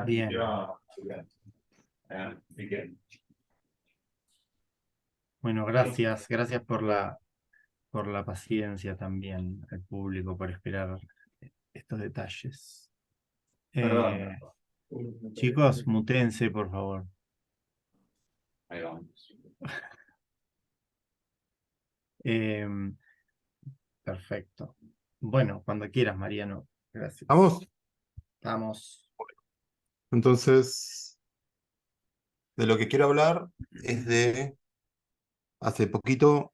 Bien. Bueno, gracias por la paciencia también al público, por esperar estos detalles. Perdón. Chicos, mutéense, por favor. Ahí vamos. Eh, Perfecto. Bueno, cuando quieras, Mariano. Gracias. ¿Vamos? Vamos. Entonces, de lo que quiero hablar es de, hace poquito,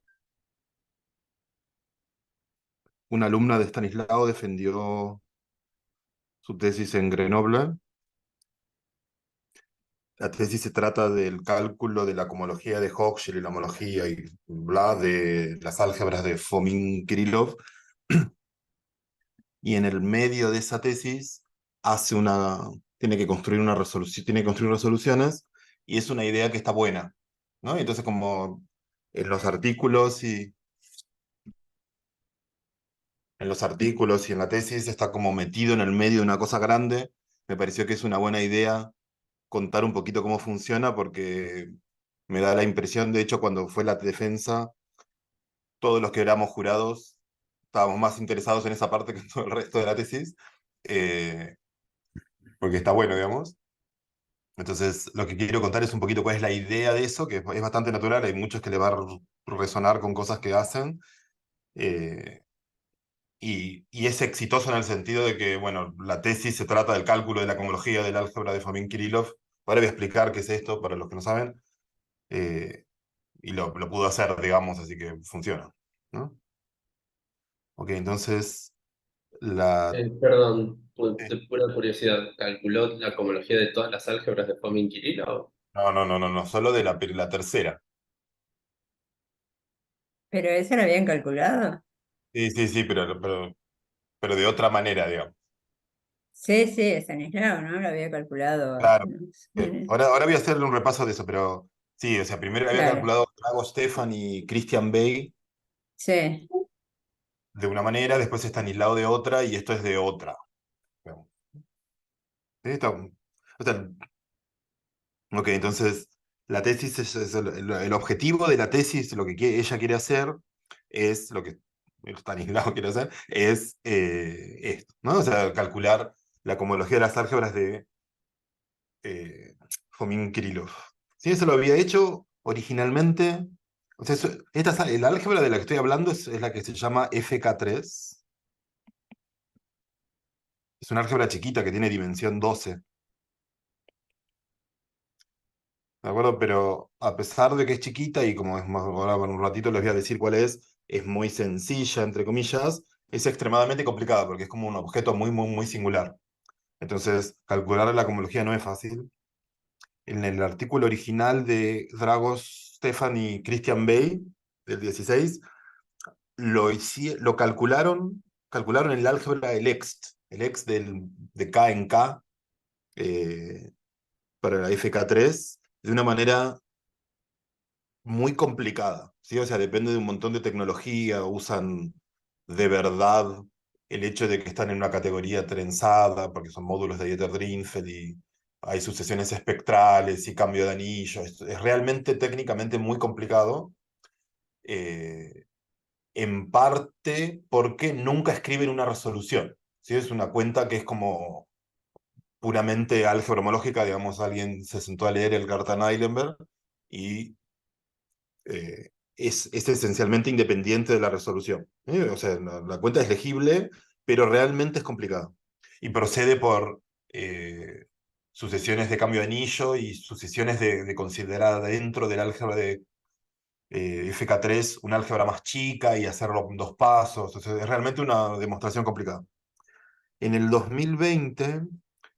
una alumna de Stanislao defendió su tesis en Grenoble. La tesis se trata del cálculo de la cohomología de Hochschild y la homología y bla de las álgebras de Fomin-Kirillov. Y en el medio de esa tesis tiene que construir una resolución, tiene que construir resoluciones, y es una idea que está buena, ¿no? Y entonces, como en los artículos y en la tesis está como metido en el medio de una cosa grande, me pareció que es una buena idea contar un poquito cómo funciona, porque me da la impresión, de hecho, cuando fue la defensa, todos los que éramos jurados estábamos más interesados en esa parte que en todo el resto de la tesis, eh, porque está bueno, digamos. Entonces, lo que quiero contar es un poquito cuál es la idea de eso, que es bastante natural, hay muchos que le va a resonar con cosas que hacen, eh, y es exitoso en el sentido de que, bueno, la tesis se trata del cálculo de la cohomología del álgebra de Fomin-Kirillov. Ahora voy a explicar qué es esto para los que no saben, eh, y lo pudo hacer, digamos, así que funciona, ¿no? Ok, entonces, la... Perdón, eh, de pura curiosidad, ¿calculó la cohomología de todas las álgebras de Fomin-Kirillov? no, solo de la tercera. Pero eso lo habían calculado. Sí, pero de otra manera, digamos. Sí, sí, Stanislao, ¿no? Lo había calculado. Claro. Ahora voy a hacerle un repaso de eso, pero sí, o sea, primero había Claro, calculado Drago Stefan y Christian Bay sí. de una manera, después Stanislao de otra, y esto es de otra, digamos. ¿Sí? O sea, ok, entonces la tesis es el objetivo de la tesis, lo que ella quiere hacer es, lo que Stanislao quiere hacer, es esto, ¿no? O sea, calcular la cohomología de las álgebras de Fomin-Kirillov. Sí, eso lo había hecho originalmente. O sea, el álgebra de la que estoy hablando es la que se llama FK3. Es una álgebra chiquita que tiene dimensión 12. ¿De acuerdo? Pero a pesar de que es chiquita, y como es más, ahora en un ratito les voy a decir cuál es muy sencilla, entre comillas, es extremadamente complicada porque es como un objeto muy singular. Entonces, calcular la cohomología no es fácil. En el artículo original de Dragos Stefan y Christian Bay, del 16, lo calcularon el álgebra el ext de K en K, eh, para la FK3, de una manera muy complicada, ¿sí? O sea, depende de un montón de tecnología, usan de verdad el hecho de que están en una categoría trenzada, porque son módulos de Dieter-Drinfeld, y hay sucesiones espectrales y cambio de anillo. Es realmente técnicamente muy complicado, eh, en parte porque nunca escriben una resolución, ¿sí? Es una cuenta que es como puramente álgebra homológica, digamos, alguien se sentó a leer el Gartner-Eilenberg y es esencialmente independiente de la resolución. O sea, la cuenta es legible, pero realmente es complicada. Y procede por sucesiones de cambio de anillo y sucesiones de considerar dentro del álgebra de FK3 un álgebra más chica y hacerlo en dos pasos. O sea, es realmente una demostración complicada. En el 2020,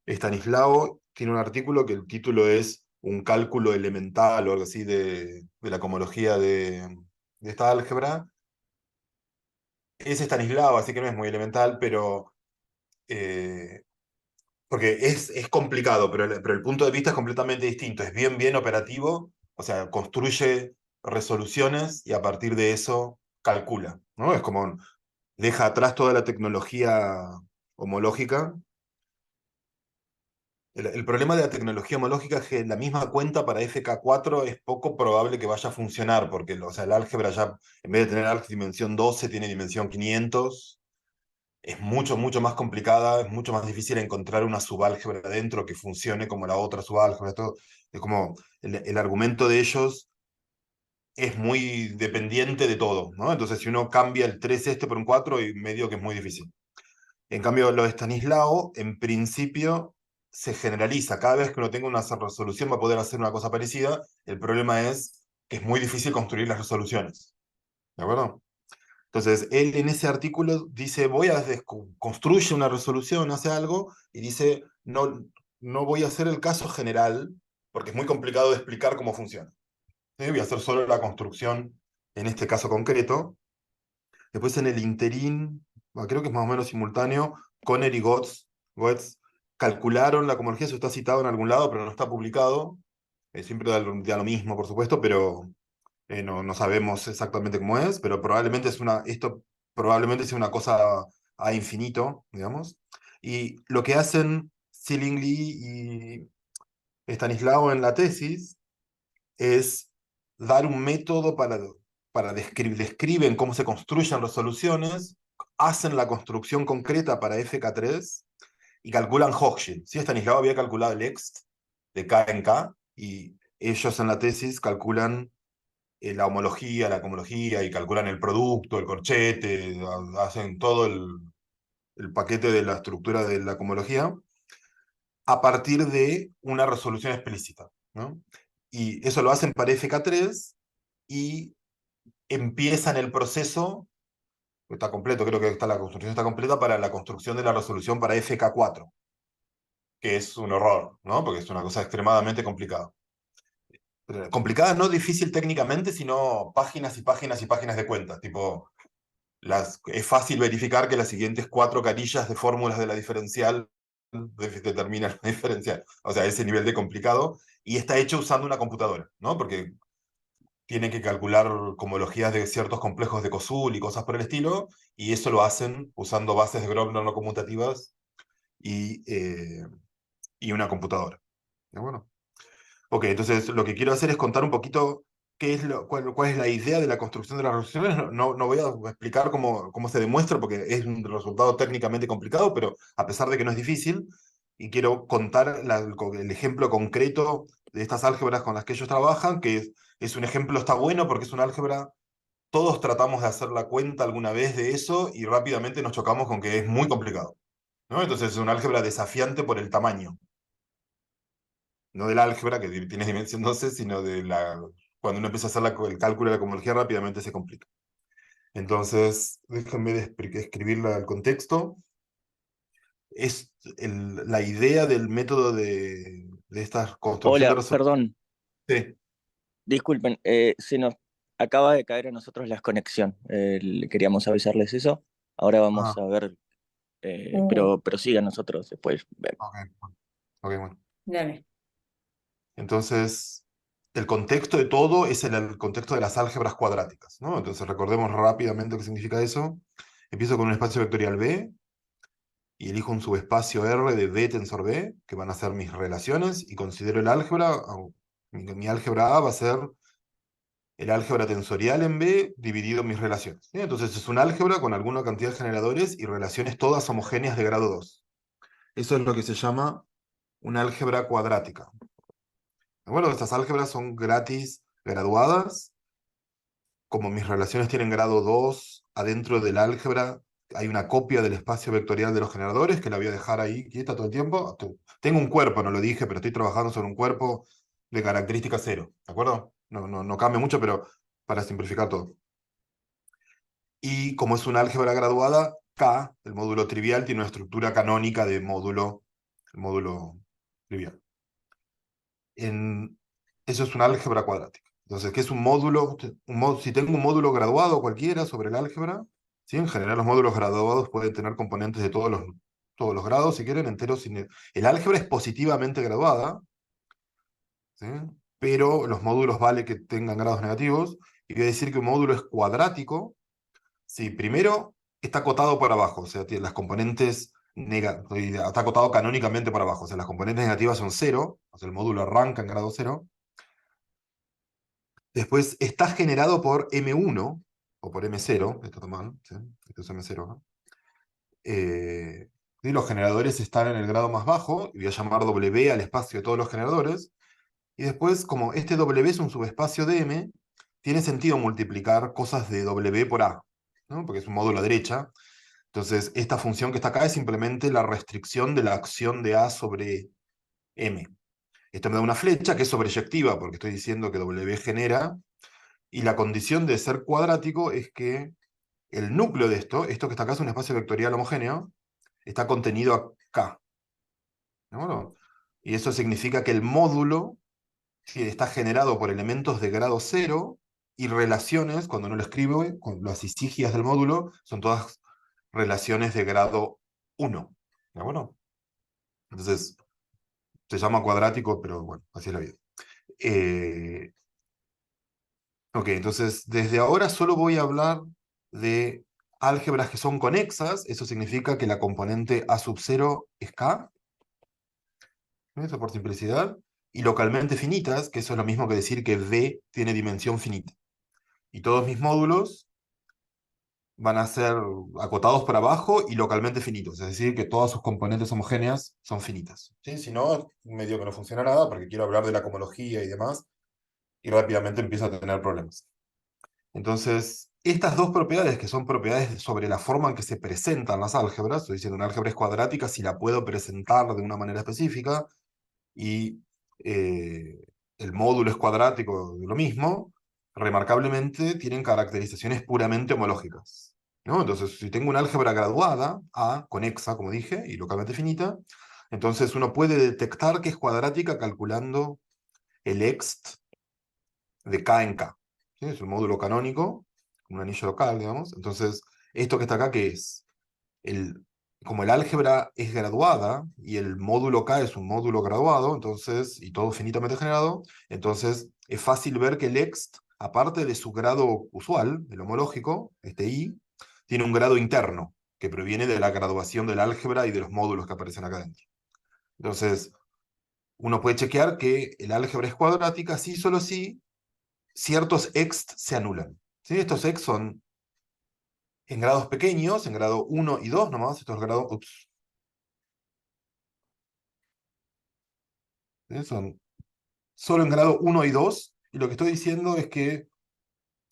Stanislao tiene un artículo que el título es Un cálculo elemental o algo así de la cohomología de esta álgebra. Es Stanislao, así que no es muy elemental, pero eh, porque es complicado, pero el punto de vista es completamente distinto. Es bien operativo, o sea, construye resoluciones y a partir de eso calcula, ¿no? Es como deja atrás toda la tecnología homológica. El problema de la tecnología homológica es que la misma cuenta para FK4 es poco probable que vaya a funcionar, porque o sea, el álgebra ya, en vez de tener álgebra dimensión 12, tiene dimensión 500. Es mucho, mucho más complicada, es mucho más difícil encontrar una subálgebra dentro que funcione como la otra subálgebra. Todo. Es como el argumento de ellos es muy dependiente de todo, ¿no? Entonces, si uno cambia el 3 este por un 4, y medio que es muy difícil. En cambio, lo de Stanislao, en principio, se generaliza. Cada vez que uno tenga una resolución va a poder hacer una cosa parecida. El problema es que es muy difícil construir las resoluciones. ¿De acuerdo? Entonces, él en ese artículo dice, construye una resolución, hace algo, y dice, no, no voy a hacer el caso general, porque es muy complicado de explicar cómo funciona. ¿Sí? Voy a hacer solo la construcción en este caso concreto. Después en el interín, bueno, creo que es más o menos simultáneo, Conner y Goetz calcularon la cosmología, eso está citado en algún lado, pero no está publicado. Siempre da lo mismo, por supuesto, pero no sabemos exactamente cómo es, pero probablemente esto probablemente sea una cosa a infinito, digamos. Y lo que hacen Zillingli y Stanislao en la tesis es dar un método para describen cómo se construyen resoluciones, hacen la construcción concreta para FK3 y calculan Hochschild. Sí, Stanislao había calculado el ext de K en K, y ellos en la tesis calculan la homología, la cohomología, y calculan el producto, el corchete, hacen todo el paquete de la estructura de la cohomología a partir de una resolución explícita, ¿no? Y eso lo hacen para FK3 y empiezan el proceso, está completo, creo que la construcción está completa para la construcción de la resolución para FK4, que es un horror, ¿no? Porque es una cosa extremadamente complicada. Complicada, no difícil técnicamente, sino páginas y páginas y páginas de cuentas. Tipo, es fácil verificar que las siguientes 4 carillas de fórmulas de la diferencial determinan la diferencial. O sea, ese nivel de complicado. Y está hecho usando una computadora, ¿no? Porque tienen que calcular cohomologías de ciertos complejos de Koszul y cosas por el estilo, y eso lo hacen usando bases de Grobner no conmutativas y una computadora. Bueno. Ok, entonces lo que quiero hacer es contar un poquito cuál es la idea de la construcción de las resoluciones. No voy a explicar cómo se demuestra, porque es un resultado técnicamente complicado, pero a pesar de que no es difícil, y quiero contar el ejemplo concreto de estas álgebras con las que ellos trabajan, que es un ejemplo, está bueno porque es un álgebra, todos tratamos de hacer la cuenta alguna vez de eso y rápidamente nos chocamos con que es muy complicado, ¿no? Entonces es un álgebra desafiante por el tamaño. No del álgebra, que tiene dimensión 12, sino cuando uno empieza a hacer el cálculo de la cohomología, rápidamente se complica. Entonces, déjenme escribir el contexto. Es la idea del método de esta construcción de Hola, resolución. perdón, Sí. disculpen, se nos acaba de caer a nosotros la conexión. Queríamos avisarles eso. Ahora vamos Ah, a ver, Uh, pero sigan nosotros después. ok, ok, bueno. dale. Entonces, el contexto de todo es el contexto de las álgebras cuadráticas, ¿no? Entonces, recordemos rápidamente qué significa eso. Empiezo con un espacio vectorial B y elijo un subespacio R de B tensor B, que van a ser mis relaciones, y considero el álgebra, mi álgebra A va a ser el álgebra tensorial en B dividido en mis relaciones. ¿Sí? Entonces es un álgebra con alguna cantidad de generadores y relaciones todas homogéneas de grado 2. Eso es lo que se llama una álgebra cuadrática. Bueno, estas álgebras son gratis graduadas. Como mis relaciones tienen grado 2, adentro del álgebra hay una copia del espacio vectorial de los generadores que la voy a dejar ahí quieta todo el tiempo. Tengo un cuerpo, no lo dije, pero estoy trabajando sobre un cuerpo de característica 0, ¿de acuerdo? No cambia mucho, pero para simplificar todo. Y como es una álgebra graduada, K, el módulo trivial, tiene una estructura canónica de el módulo trivial. Eso es una álgebra cuadrática. Entonces, ¿qué es un módulo? Si tengo un módulo graduado cualquiera sobre el álgebra, ¿sí? En general los módulos graduados pueden tener componentes de todos los grados, si quieren, enteros. El álgebra es positivamente graduada, ¿sí? Pero los módulos vale que tengan grados negativos. Y voy a decir que un módulo es cuadrático si primero está acotado por abajo, o sea, tiene las componentes está acotado canónicamente para abajo. O sea, las componentes negativas son 0, o sea, el módulo arranca en grado 0. Después está generado por M1 o por M0, esto está mal, ¿sí? Esto es M0, ¿no? Y los generadores están en el grado más bajo, y voy a llamar W al espacio de todos los generadores. Y después, como este W es un subespacio de M, tiene sentido multiplicar cosas de W por A, ¿no? Porque es un módulo a derecha. Entonces, esta función que está acá es simplemente la restricción de la acción de A sobre M. Esto me da una flecha que es sobreyectiva, porque estoy diciendo que W genera, y la condición de ser cuadrático es que el núcleo de esto que está acá es un espacio vectorial homogéneo, está contenido acá. ¿De acuerdo? Y eso significa que el módulo está generado por elementos de grado 0 y relaciones, cuando no lo escribo, con las isigias del módulo, son todas relaciones de grado 1. ¿De acuerdo? Entonces, se llama cuadrático, pero bueno, así es la vida. Ok, entonces desde ahora solo voy a hablar de álgebras que son conexas. Eso significa que la componente A sub 0 es K, eso por simplicidad, y localmente finitas, que eso es lo mismo que decir que V tiene dimensión finita. Y todos mis módulos van a ser acotados para abajo y localmente finitos, es decir, que todas sus componentes homogéneas son finitas. ¿Sí? Si no, medio que no funciona nada, porque quiero hablar de la cohomología y demás, y rápidamente empiezo a tener problemas. Entonces, estas dos propiedades, que son propiedades sobre la forma en que se presentan las álgebras, estoy diciendo una álgebra es cuadrática si la puedo presentar de una manera específica, y el módulo es cuadrático, lo mismo, remarcablemente tienen caracterizaciones puramente homológicas, ¿no? Entonces, si tengo una álgebra graduada, A, conexa, como dije, y localmente finita, entonces uno puede detectar que es cuadrática calculando el ext de K en K. ¿Sí? Es un módulo canónico, un anillo local, digamos. Entonces, esto que está acá, ¿qué es? Como el álgebra es graduada y el módulo K es un módulo graduado, entonces, y todo finitamente generado, entonces es fácil ver que el ext, aparte de su grado usual, el homológico, este I, tiene un grado interno, que proviene de la graduación del álgebra y de los módulos que aparecen acá dentro. Entonces, uno puede chequear que el álgebra es cuadrática si solo si ciertos ext se anulan. ¿Sí? Estos ext son en grados pequeños, en grado 1 y 2 nomás, estos grados, ¿sí? Son solo en grado 1 y 2, y lo que estoy diciendo es que,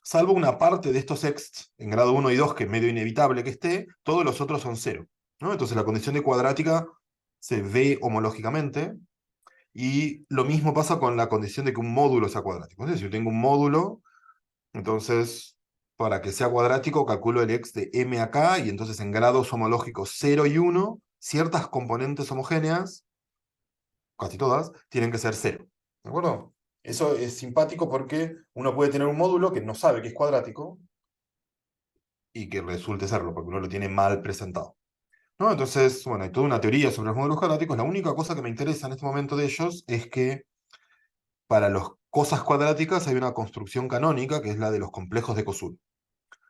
salvo una parte de estos ext en grado 1 y 2, que es medio inevitable que esté, todos los otros son 0. ¿No? Entonces la condición de cuadrática se ve homológicamente, y lo mismo pasa con la condición de que un módulo sea cuadrático. Entonces, si yo tengo un módulo, entonces, para que sea cuadrático, calculo el ext de m acá, y entonces en grados homológicos 0 y 1, ciertas componentes homogéneas, casi todas, tienen que ser 0. ¿De acuerdo? Eso es simpático porque uno puede tener un módulo que no sabe que es cuadrático y que resulte serlo, porque uno lo tiene mal presentado. ¿No? Entonces, bueno, hay toda una teoría sobre los módulos cuadráticos. La única cosa que me interesa en este momento de ellos es que para las cosas cuadráticas hay una construcción canónica que es la de los complejos de Kosul.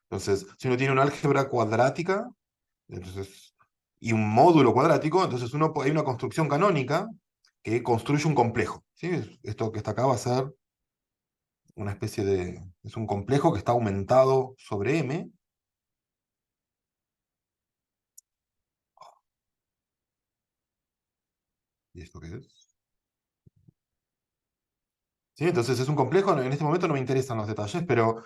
Entonces, si uno tiene una álgebra cuadrática, entonces, y un módulo cuadrático, entonces hay una construcción canónica que construye un complejo. ¿Sí? Esto que está acá va a ser una especie de... Es un complejo que está aumentado sobre M. ¿Y esto qué es? ¿Sí? Entonces es un complejo, en este momento no me interesan los detalles, pero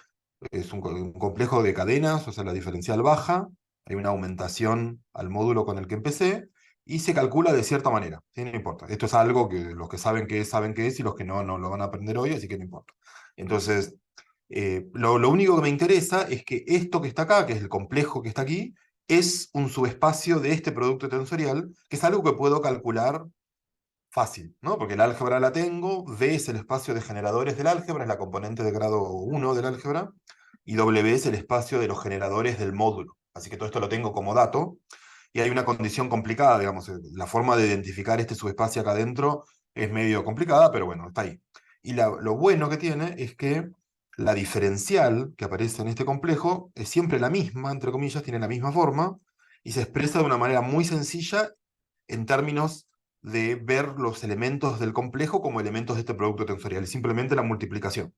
es un complejo de cadenas, o sea, la diferencial baja, hay una aumentación al módulo con el que empecé, y se calcula de cierta manera, ¿sí? No importa. Esto es algo que los que saben qué es, y los que no, no lo van a aprender hoy, así que no importa. Entonces, lo único que me interesa es que esto que está acá, que es el complejo que está aquí, es un subespacio de este producto tensorial, que es algo que puedo calcular fácil, ¿no? Porque el álgebra la tengo, V es el espacio de generadores del álgebra, es la componente de grado 1 del álgebra, y W es el espacio de los generadores del módulo. Así que todo esto lo tengo como dato, y hay una condición complicada, digamos, la forma de identificar este subespacio acá adentro es medio complicada, pero bueno, está ahí. Y lo bueno que tiene es que la diferencial que aparece en este complejo es siempre la misma, entre comillas, tiene la misma forma, y se expresa de una manera muy sencilla en términos de ver los elementos del complejo como elementos de este producto tensorial, es simplemente la multiplicación.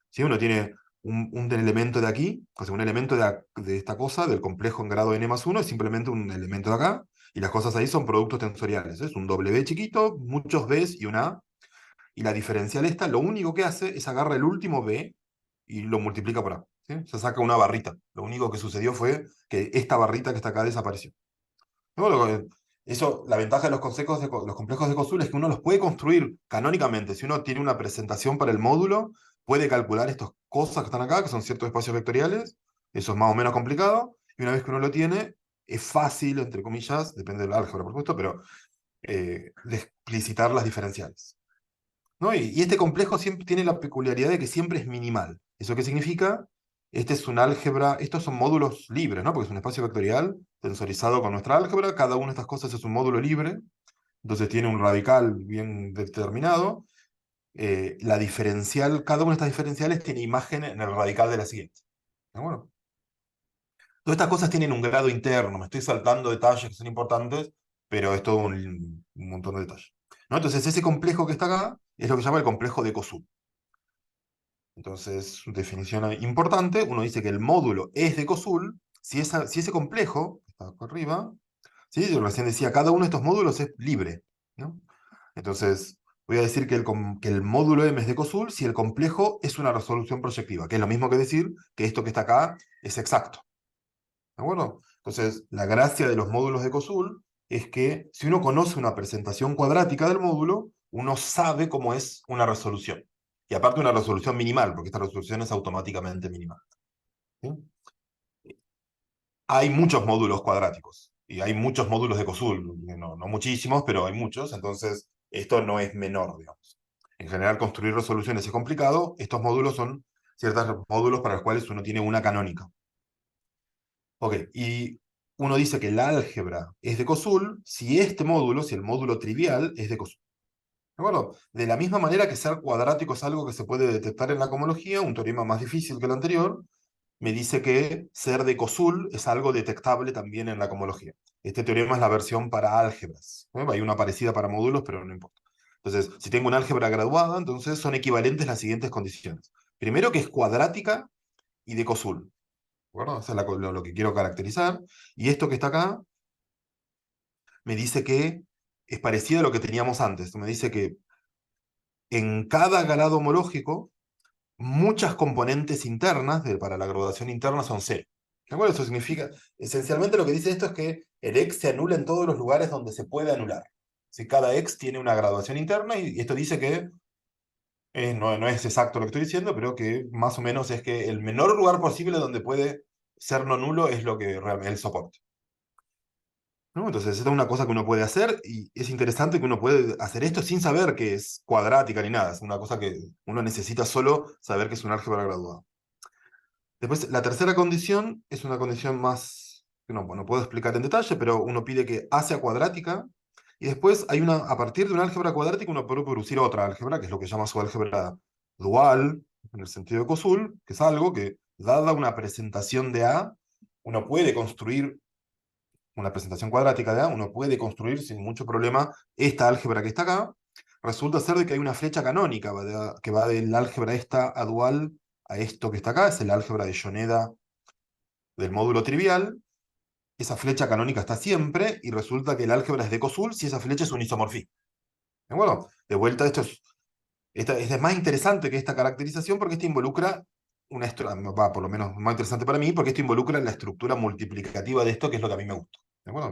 Si uno tiene un elemento de aquí, o sea, un elemento de esta cosa, del complejo en grado n+1, es simplemente un elemento de acá, y las cosas ahí son productos tensoriales. Es un W chiquito, muchos Bs y una A, y la diferencial esta lo único que hace es agarra el último B y lo multiplica por A. ¿Sí? Se saca una barrita. Lo único que sucedió fue que esta barrita que está acá desapareció. ¿No? Eso, la ventaja de los complejos de Koszul es que uno los puede construir canónicamente. Si uno tiene una presentación para el módulo, puede calcular estas cosas que están acá, que son ciertos espacios vectoriales. Eso es más o menos complicado. Y una vez que uno lo tiene, es fácil, entre comillas, depende del álgebra, por supuesto, pero de explicitar las diferenciales. ¿No? Y este complejo siempre tiene la peculiaridad de que siempre es minimal. ¿Eso qué significa? Este es un álgebra, estos son módulos libres, ¿no? Porque es un espacio vectorial tensorizado con nuestra álgebra, cada una de estas cosas es un módulo libre, entonces tiene un radical bien determinado. La diferencial, cada una de estas diferenciales tiene imagen en el radical de la siguiente. ¿De acuerdo? Todas estas cosas tienen un grado interno, me estoy saltando detalles que son importantes, pero es todo un montón de detalles. ¿No? Entonces ese complejo que está acá es lo que se llama el complejo de Koszul. Entonces, definición importante, uno dice que el módulo es de Koszul si ese complejo, que está acá arriba, ¿sí? Yo recién decía, cada uno de estos módulos es libre, ¿no? Entonces, voy a decir que el módulo M es de Koszul si el complejo es una resolución proyectiva, que es lo mismo que decir que esto que está acá es exacto. ¿De acuerdo? Entonces, la gracia de los módulos de Koszul es que si uno conoce una presentación cuadrática del módulo, uno sabe cómo es una resolución. Y aparte una resolución minimal, porque esta resolución es automáticamente minimal. ¿Sí? Hay muchos módulos cuadráticos, y hay muchos módulos de Koszul, no muchísimos, pero hay muchos, entonces esto no es menor, digamos. En general, construir resoluciones es complicado, estos módulos son ciertos módulos para los cuales uno tiene una canónica. Ok, y uno dice que el álgebra es de Koszul si este módulo, si el módulo trivial es de Koszul. ¿De acuerdo? De la misma manera que ser cuadrático es algo que se puede detectar en la cohomología, un teorema más difícil que el anterior, me dice que ser de Koszul es algo detectable también en la cohomología. Este teorema es la versión para álgebras. ¿No? Hay una parecida para módulos, pero no importa. Entonces, si tengo una álgebra graduada, entonces son equivalentes las siguientes condiciones. Primero, que es cuadrática y de Koszul. ¿De acuerdo? Eso es lo que quiero caracterizar. Y esto que está acá me dice que es parecido a lo que teníamos antes. Me dice que en cada grado homológico, muchas componentes internas para la graduación interna son cero. ¿De acuerdo? Eso significa, esencialmente lo que dice esto es que el x se anula en todos los lugares donde se puede anular. Si cada x tiene una graduación interna, y esto dice que no es exacto lo que estoy diciendo, pero que más o menos es que el menor lugar posible donde puede ser no nulo es lo que el soporte. ¿No? Entonces, esta es una cosa que uno puede hacer y es interesante que uno puede hacer esto sin saber que es cuadrática ni nada. Es una cosa que uno necesita solo saber que es un álgebra graduada. Después, la tercera condición es una condición más que no puedo explicar en detalle, pero uno pide que A sea cuadrática y después a partir de una álgebra cuadrática uno puede producir otra álgebra, que es lo que llama su álgebra dual, en el sentido de Koszul, que es algo que, dada una presentación de A, uno puede construir una presentación cuadrática de A, uno puede construir sin mucho problema esta álgebra que está acá. Resulta ser de que hay una flecha canónica que va del álgebra esta a dual a esto que está acá, es el álgebra de Yoneda del módulo trivial. Esa flecha canónica está siempre y resulta que el álgebra es de Koszul si esa flecha es un isomorfismo. ¿De acuerdo? De vuelta, esta es más interesante que esta caracterización porque esto involucra por lo menos más interesante para mí, porque esto involucra la estructura multiplicativa de esto, que es lo que a mí me gusta. ¿De acuerdo?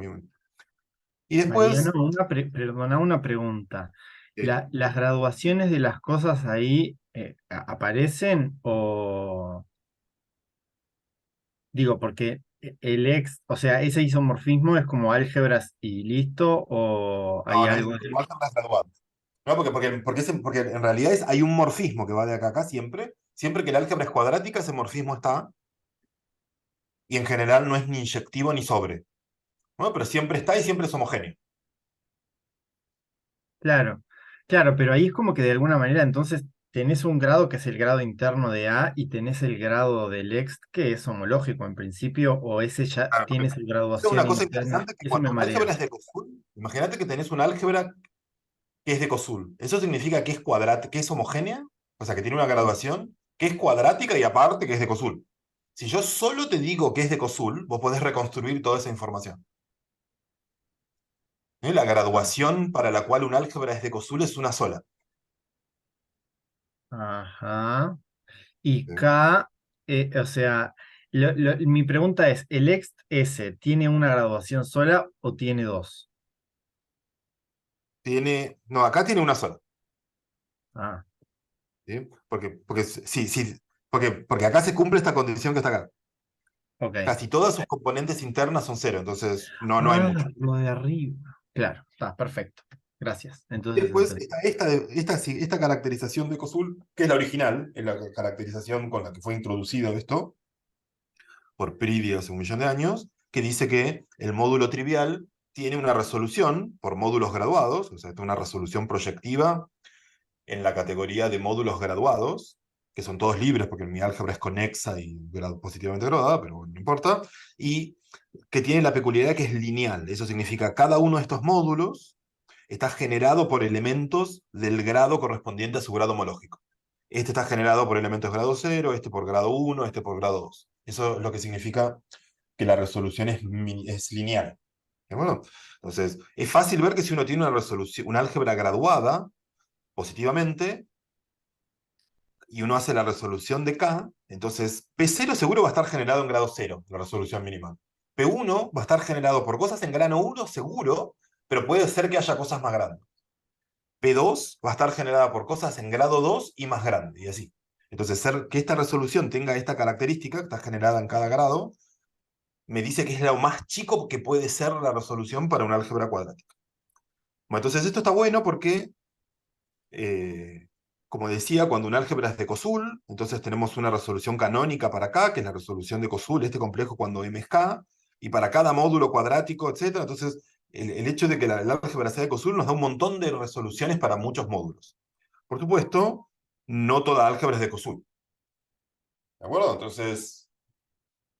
Y Mariano, después, perdona una pregunta. eh, ¿Las graduaciones de las cosas ahí aparecen o digo, porque o sea, ese isomorfismo es como álgebras y listo o hay no es algo como álgebras graduadas. No, porque en realidad hay un morfismo que va de acá a acá siempre. Siempre que el álgebra es cuadrática, ese morfismo está, y en general no es ni inyectivo ni sobre. ¿No? Pero siempre está y siempre es homogéneo. Claro, claro, pero ahí es como que de alguna manera entonces tenés un grado que es el grado interno de A y tenés el grado del ext que es homológico en principio, o ese ya Claro, tiene su es graduación una cosa interna. interesante que Eso me cuando un álgebra marea. es de Koszul, imagínate que tenés un álgebra que es de Koszul. Eso significa que es cuadrática, que es homogénea, o sea, que tiene una graduación, que es cuadrática y aparte que es de Koszul. Si yo solo te digo que es de Koszul, vos podés reconstruir toda esa información. ¿Eh? La graduación para la cual un álgebra es de Koszul es una sola. Ajá. Y ¿Sí? K, o sea, mi pregunta es, ¿el ext S tiene una graduación sola o tiene dos? No, acá tiene una sola. Ah, ¿Sí? Sí, porque acá se cumple esta condición que está acá. ok. Casi todas sus componentes internas son cero, entonces no hay Ah, mucho. lo de arriba. Claro, está perfecto. Gracias. Entonces Después, entendí. esta caracterización de Koszul, que es la original, es la caracterización con la que fue introducido esto por Pridi hace un millón de años, que dice que el módulo trivial tiene una resolución por módulos graduados, o sea, tiene una resolución proyectiva en la categoría de módulos graduados, que son todos libres porque mi álgebra es conexa y positivamente graduada, pero bueno, no importa, y que tiene la peculiaridad que es lineal. Eso significa cada uno de estos módulos está generado por elementos del grado correspondiente a su grado homológico. Este está generado por elementos de grado 0, este por grado 1, este por grado 2. Eso es lo que significa que la resolución es lineal. Bueno, entonces, es fácil ver que si uno tiene una resolución, una álgebra graduada positivamente, y uno hace la resolución de K, entonces P0 seguro va a estar generado en grado 0, la resolución mínima. P1 va a estar generado por cosas en grado 1 seguro, pero puede ser que haya cosas más grandes. P2 va a estar generada por cosas en grado 2 y más grande, y así. Entonces, que esta resolución tenga esta característica, que está generada en cada grado, me dice que es lo más chico que puede ser la resolución para un álgebra cuadrática. Bueno, entonces esto está bueno porque eh, como decía, cuando un álgebra es de Koszul, entonces tenemos una resolución canónica para K, que es la resolución de Koszul, este complejo cuando M es K, y para cada módulo cuadrático, etc. Entonces, el hecho de que el álgebra sea de Koszul nos da un montón de resoluciones para muchos módulos. Por supuesto, no toda álgebra es de Koszul. ¿De acuerdo? Entonces,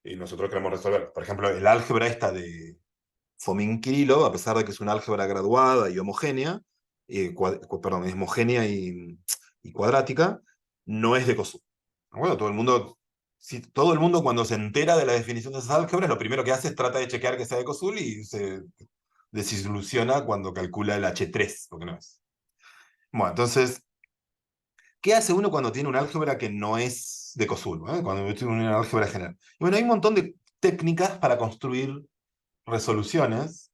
y nosotros queremos resolver. Por ejemplo, el álgebra esta de Fomin-Kirillov, a pesar de que es una álgebra graduada y homogénea, perdón, es homogénea y cuadrática, no es de Koszul. Bueno, todo el mundo cuando se entera de la definición de esas álgebras, lo primero que hace es trata de chequear que sea de Koszul y se desilusiona cuando calcula el H3, porque no es. Bueno, entonces, ¿qué hace uno cuando tiene un álgebra que no es de Koszul? Cuando tiene una álgebra general. Y bueno, hay un montón de técnicas para construir resoluciones.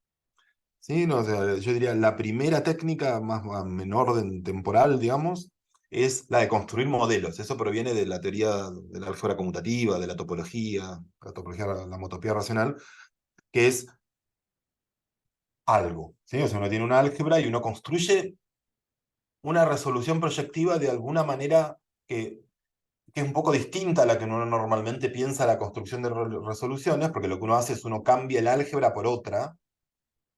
Sí, no, o sea, yo diría la primera técnica más menor orden temporal, digamos, es la de construir modelos. Eso proviene de la teoría de la álgebra conmutativa, de la topología, la homotopía racional, que es algo. ¿Sí? O sea, uno tiene una álgebra y uno construye una resolución proyectiva de alguna manera que es un poco distinta a la que uno normalmente piensa la construcción de resoluciones, porque lo que uno hace es uno cambia el álgebra por otra,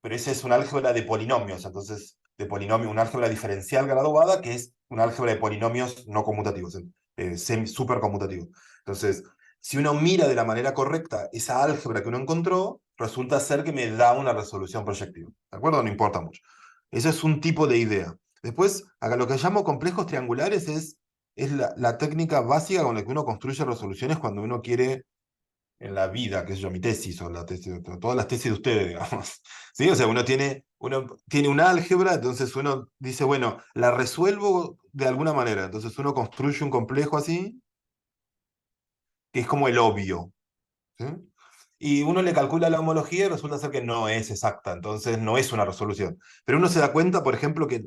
pero esa es un álgebra de polinomios, entonces, de polinomio, un álgebra diferencial graduada, que es un álgebra de polinomios no conmutativos, superconmutativos. Entonces, si uno mira de la manera correcta esa álgebra que uno encontró, resulta ser que me da una resolución proyectiva. ¿De acuerdo? No importa mucho. Eso es un tipo de idea. Después, acá lo que llamo complejos triangulares es la técnica básica con la que uno construye resoluciones cuando uno quiere en la vida, qué sé yo, mi tesis o la tesis, todas las tesis de ustedes, digamos. ¿Sí? O sea, uno tiene un álgebra, entonces uno dice, bueno, la resuelvo de alguna manera. Entonces uno construye un complejo así, que es como el obvio. ¿Sí? Y uno le calcula la homología y resulta ser que no es exacta, entonces no es una resolución. Pero uno se da cuenta, por ejemplo, que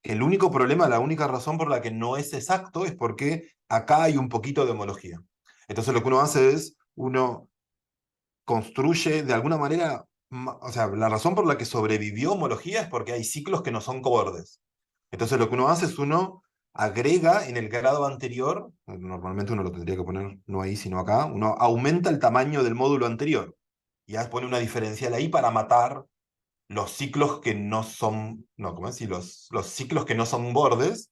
el único problema, la única razón por la que no es exacto es porque acá hay un poquito de homología. Entonces lo que uno hace es, uno construye de alguna manera, o sea, la razón por la que sobrevivió homología es porque hay ciclos que no son cobordes. Entonces lo que uno hace es uno agrega en el grado anterior, normalmente uno lo tendría que poner no ahí, sino acá, uno aumenta el tamaño del módulo anterior. Y ya pone una diferencial ahí para matar los ciclos que no son, no, ¿cómo es? Sí, los ciclos que no son bordes,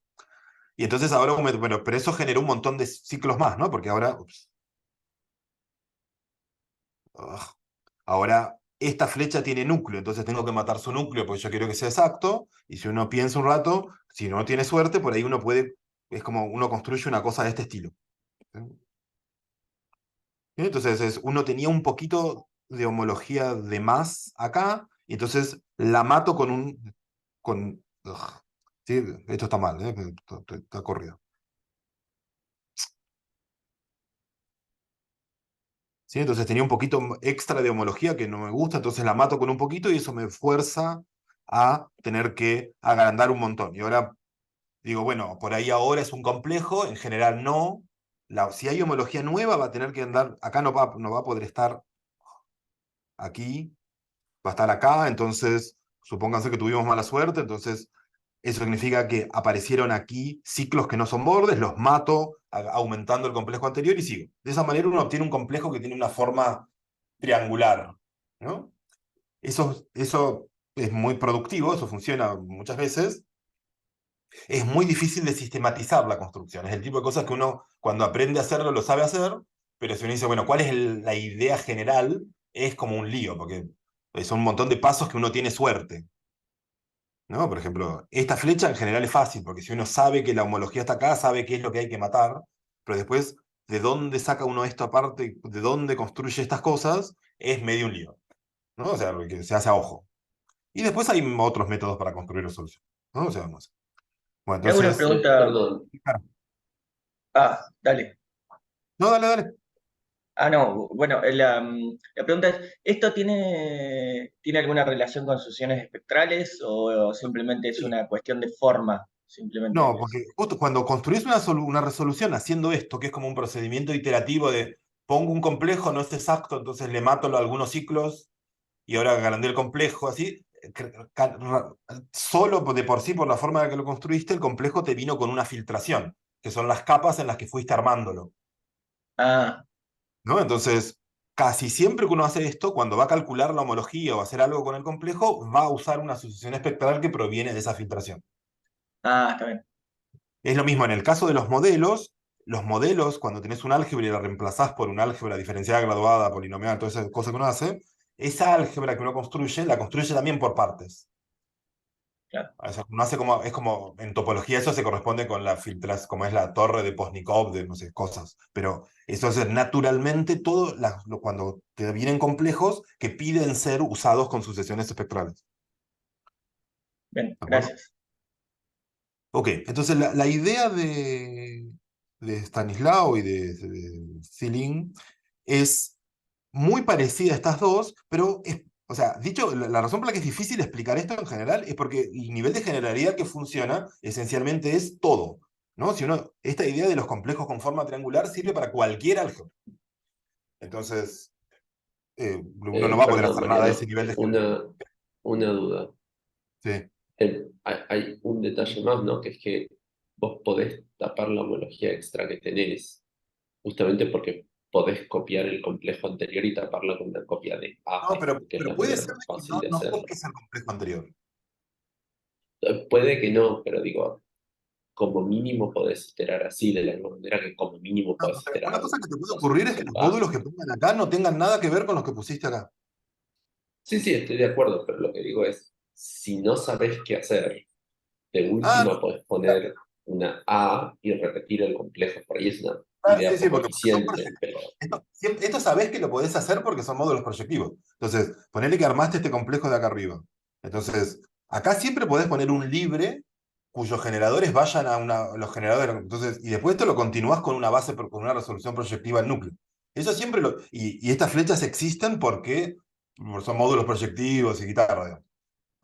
Y entonces ahora, bueno, pero eso generó un montón de ciclos más, ¿no? Porque ahora, ups, ugh, ahora esta flecha tiene núcleo, entonces tengo que matar su núcleo porque yo quiero que sea exacto, y si uno piensa un rato, si no tiene suerte, por ahí uno puede, es como uno construye una cosa de este estilo. ¿Sí? Entonces uno tenía un poquito de homología de más acá, y entonces la mato con un... Ugh, sí, esto está mal, ¿eh? Está corrido. ¿Sí? Entonces tenía un poquito extra de homología que no me gusta, entonces la mato con un poquito y eso me fuerza a tener que agrandar un montón. Y ahora digo, bueno, por ahí ahora es un complejo, en general no. Si hay homología nueva va a tener que andar, acá no va a poder estar aquí, va a estar acá, entonces supónganse que tuvimos mala suerte, entonces eso significa que aparecieron aquí ciclos que no son bordes, los mato aumentando el complejo anterior y sigo. De esa manera uno obtiene un complejo que tiene una forma triangular, ¿no? Eso es muy productivo, eso funciona muchas veces. Es muy difícil de sistematizar la construcción. Es el tipo de cosas que uno, cuando aprende a hacerlo, lo sabe hacer, pero si uno dice, bueno, ¿cuál es la idea general? Es como un lío, porque son un montón de pasos que uno tiene suerte, ¿no? Por ejemplo, esta flecha en general es fácil, porque si uno sabe que la homología está acá, sabe qué es lo que hay que matar, pero después, ¿de dónde saca uno esto aparte? ¿De dónde construye estas cosas? Es medio un lío, ¿no? O sea, porque se hace a ojo. Y después hay otros métodos para construir resolución, ¿no? O sea, no sé. Bueno, Te hago una entonces... pregunta. Perdón, claro. Ah, dale. No, dale, dale. Ah, no, bueno, la pregunta es, ¿esto tiene alguna relación con sucesiones espectrales o simplemente es Sí. una cuestión de forma? Simplemente No, porque justo cuando construís una resolución haciendo esto, que es como un procedimiento iterativo de pongo un complejo, no es exacto, entonces le mato algunos ciclos y ahora agrandé el complejo, así, solo de por sí, por la forma en la que lo construiste, el complejo te vino con una filtración, que son las capas en las que fuiste armándolo, Ah, ¿no? Entonces, casi siempre que uno hace esto, cuando va a calcular la homología o hacer algo con el complejo, va a usar una sucesión espectral que proviene de esa filtración. está bien. Es lo mismo en el caso de los modelos, cuando tenés un álgebra y la reemplazás por un álgebra diferenciada, graduada, polinomial, toda esa cosa que uno hace, esa álgebra que uno construye, la construye también por partes. Claro. O sea, uno hace como, es como, en topología eso se corresponde con la filtras, como es la torre de Poznikov, de no sé, cosas. Pero eso es naturalmente todo, cuando te vienen complejos que piden ser usados con sucesiones espectrales. Bien, ¿De acuerdo? gracias. Ok, entonces la idea de Stanislao y de Zilin es muy parecida a estas dos, pero o sea, dicho, la razón por la que es difícil explicar esto en general es porque el nivel de generalidad que funciona esencialmente es todo, ¿no? Si uno, esta idea de los complejos con forma triangular sirve para cualquier álgebra. Entonces, uno no va a poder perdón, hacer nada a Mariano, ese nivel de generalidad. una duda. Sí. Hay un detalle más, ¿no? Que es que vos podés tapar la homología extra que tenés, justamente porque podés copiar el complejo anterior y taparlo con una copia de A, No, que es pero la puede manera ser más que fácil de no hacerlo. copies el complejo anterior. Puede que no, pero digo, como mínimo podés iterar así, de la misma manera que como mínimo No, podés una iterar cosa que te puede dos ocurrir es ceros que en los módulos que básico. pongan acá no tengan nada que ver con los que pusiste acá. Sí, sí, estoy de acuerdo, pero lo que digo es, si no sabés qué hacer, de Ah, última podés poner una A y repetir el complejo. Por ahí es una sí, idea sí, poco porque son eficiente, proyectivos. pero Esto sabés que lo podés hacer porque son módulos proyectivos. Entonces, ponele que armaste este complejo de acá arriba. Entonces, acá siempre podés poner un libre cuyos generadores vayan los generadores. Entonces, y después esto lo continuás con una base, con una resolución proyectiva al núcleo. Eso siempre y estas flechas existen porque son módulos proyectivos y guitarra, digamos.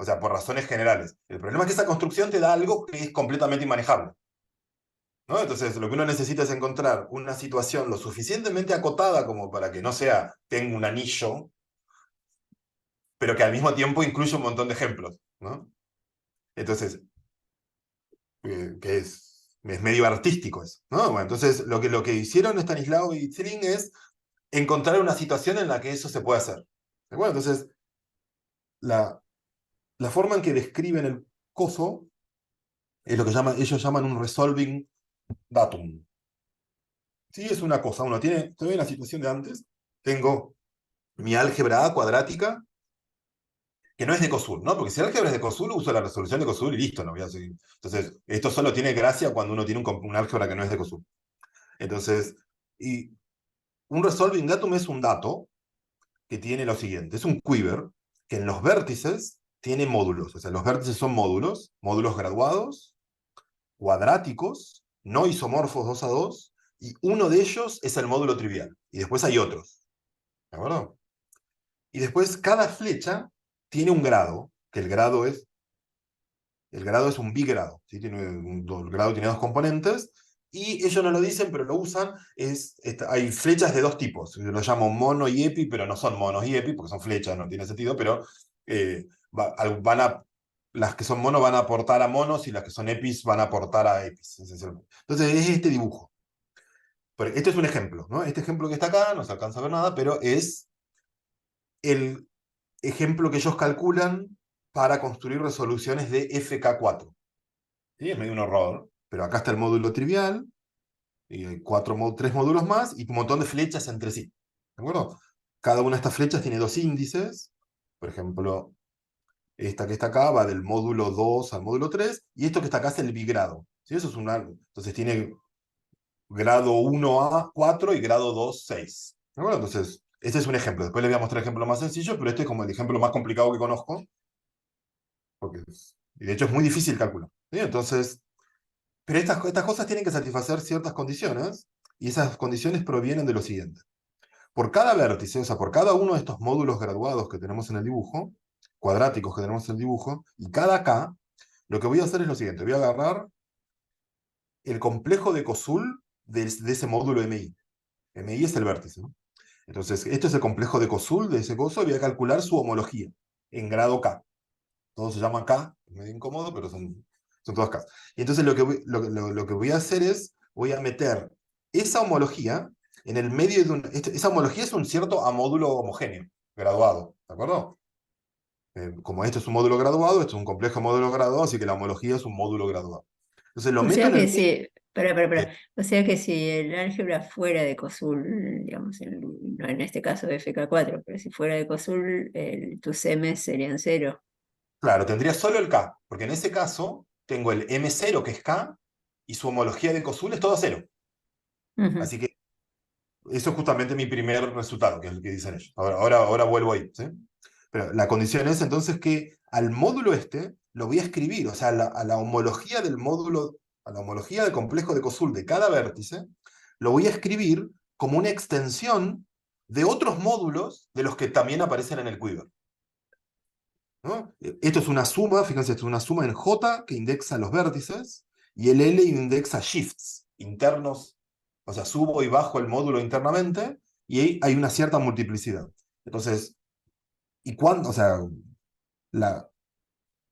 O sea, por razones generales. El problema es que esa construcción te da algo que es completamente inmanejable, ¿no? Entonces, lo que uno necesita es encontrar una situación lo suficientemente acotada como para que no sea, tenga un anillo, pero que al mismo tiempo incluya un montón de ejemplos, ¿no? Entonces, que es medio artístico eso, ¿no? Bueno, entonces, lo que hicieron Stanislao y Zilling es encontrar una situación en la que eso se puede hacer. Bueno, entonces, la, la forma en que describen el coso Es lo que ellos llaman un resolving datum. Sí, es una cosa, uno tiene, estoy en la situación de antes, tengo mi álgebra A cuadrática, que no es de COSUL, ¿no? Porque si el álgebra es de COSUL, uso la resolución de COSUL y listo, no voy a seguir. Entonces, esto solo tiene gracia cuando uno tiene un álgebra que no es de COSUL. Entonces, y un resolving datum es un dato que tiene lo siguiente, es un quiver que en los vértices tiene módulos, o sea, los vértices son módulos, módulos graduados, cuadráticos, no isomorfos 2 a 2, y uno de ellos es el módulo trivial, y después hay otros, ¿de acuerdo? Y después cada flecha tiene un grado, que el grado es un bigrado, ¿sí? El grado tiene dos componentes, y ellos no lo dicen, pero lo usan, hay flechas de dos tipos, yo lo llamo mono y epi, pero no son monos y epi, porque son flechas, no tiene sentido, pero van a, las que son mono van a aportar a monos, y las que son epis van a aportar a epis, esencialmente. Entonces es este dibujo. Pero este es un ejemplo, ¿no? Este ejemplo que está acá, no se alcanza a ver nada, pero es el ejemplo que ellos calculan para construir resoluciones de FK4. ¿Sí? Es medio un horror, pero acá está el módulo trivial, y hay tres módulos más, y un montón de flechas entre sí. ¿De acuerdo? Cada una de estas flechas tiene dos índices. Por ejemplo, esta que está acá va del módulo 2 al módulo 3, y esto que está acá es el bigrado. ¿Sí? Eso es entonces tiene grado 1A 4 y grado 2 6. ¿De acuerdo? Entonces, este es un ejemplo. Después les voy a mostrar ejemplos más sencillos, pero este es como el ejemplo más complicado que conozco, porque y de hecho es muy difícil calcular. ¿Sí? Entonces, pero estas cosas tienen que satisfacer ciertas condiciones, y esas condiciones provienen de lo siguiente. Por cada vértice, o sea, por cada uno de estos módulos graduados que tenemos en el dibujo, cuadráticos que tenemos en el dibujo, y cada K, lo que voy a hacer es lo siguiente. Voy a agarrar el complejo de Kosul de ese módulo MI. MI es el vértice, ¿no? Entonces, esto es el complejo de Kosul de ese coso, y voy a calcular su homología en grado K. Todos se llaman K, es medio incómodo, pero son todas K. Y entonces lo que voy a hacer es, voy a meter esa homología en el medio de esa homología es un cierto amódulo homogéneo, graduado, ¿de acuerdo? Como esto es un módulo graduado, esto es un complejo módulo graduado, así que la homología es un módulo graduado. Entonces lo O meto sea en el que medio. sí, para. O sea que si el álgebra fuera de COSUL, digamos, no en este caso de FK4, pero si fuera de COSUL, tus M serían cero. Claro, tendría solo el K, porque en ese caso tengo el M0 que es K, y su homología de COSUL es todo cero. Ujú. Así que eso es justamente mi primer resultado, que es el que dicen ellos. Ahora vuelvo ahí, ¿sí? Pero la condición es entonces que al módulo este lo voy a escribir, o sea, a la homología del módulo, a la homología del complejo de COSUL de cada vértice, lo voy a escribir como una extensión de otros módulos de los que también aparecen en el quiver, ¿no? Esto es una suma, fíjense, esto es una suma en J que indexa los vértices, y el L indexa shifts internos, o sea, subo y bajo el módulo internamente, y ahí hay una cierta multiplicidad. Entonces, ¿y cuándo? O sea, la,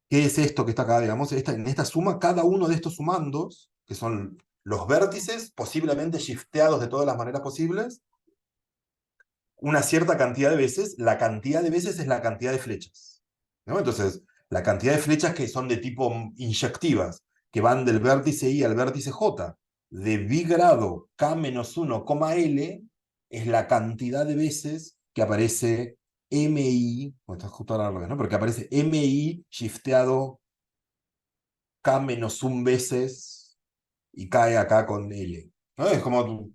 ¿qué es esto que está acá? Digamos, en esta suma, cada uno de estos sumandos, que son los vértices, posiblemente shifteados de todas las maneras posibles, una cierta cantidad de veces, la cantidad de veces es la cantidad de flechas, ¿no? Entonces, la cantidad de flechas que son de tipo inyectivas, que van del vértice I al vértice J, de bigrado K-1, L, es la cantidad de veces que aparece MI, bueno, está justo al revés, ¿no? Porque aparece MI shifteado K-1 veces y cae acá con L, ¿no? Es como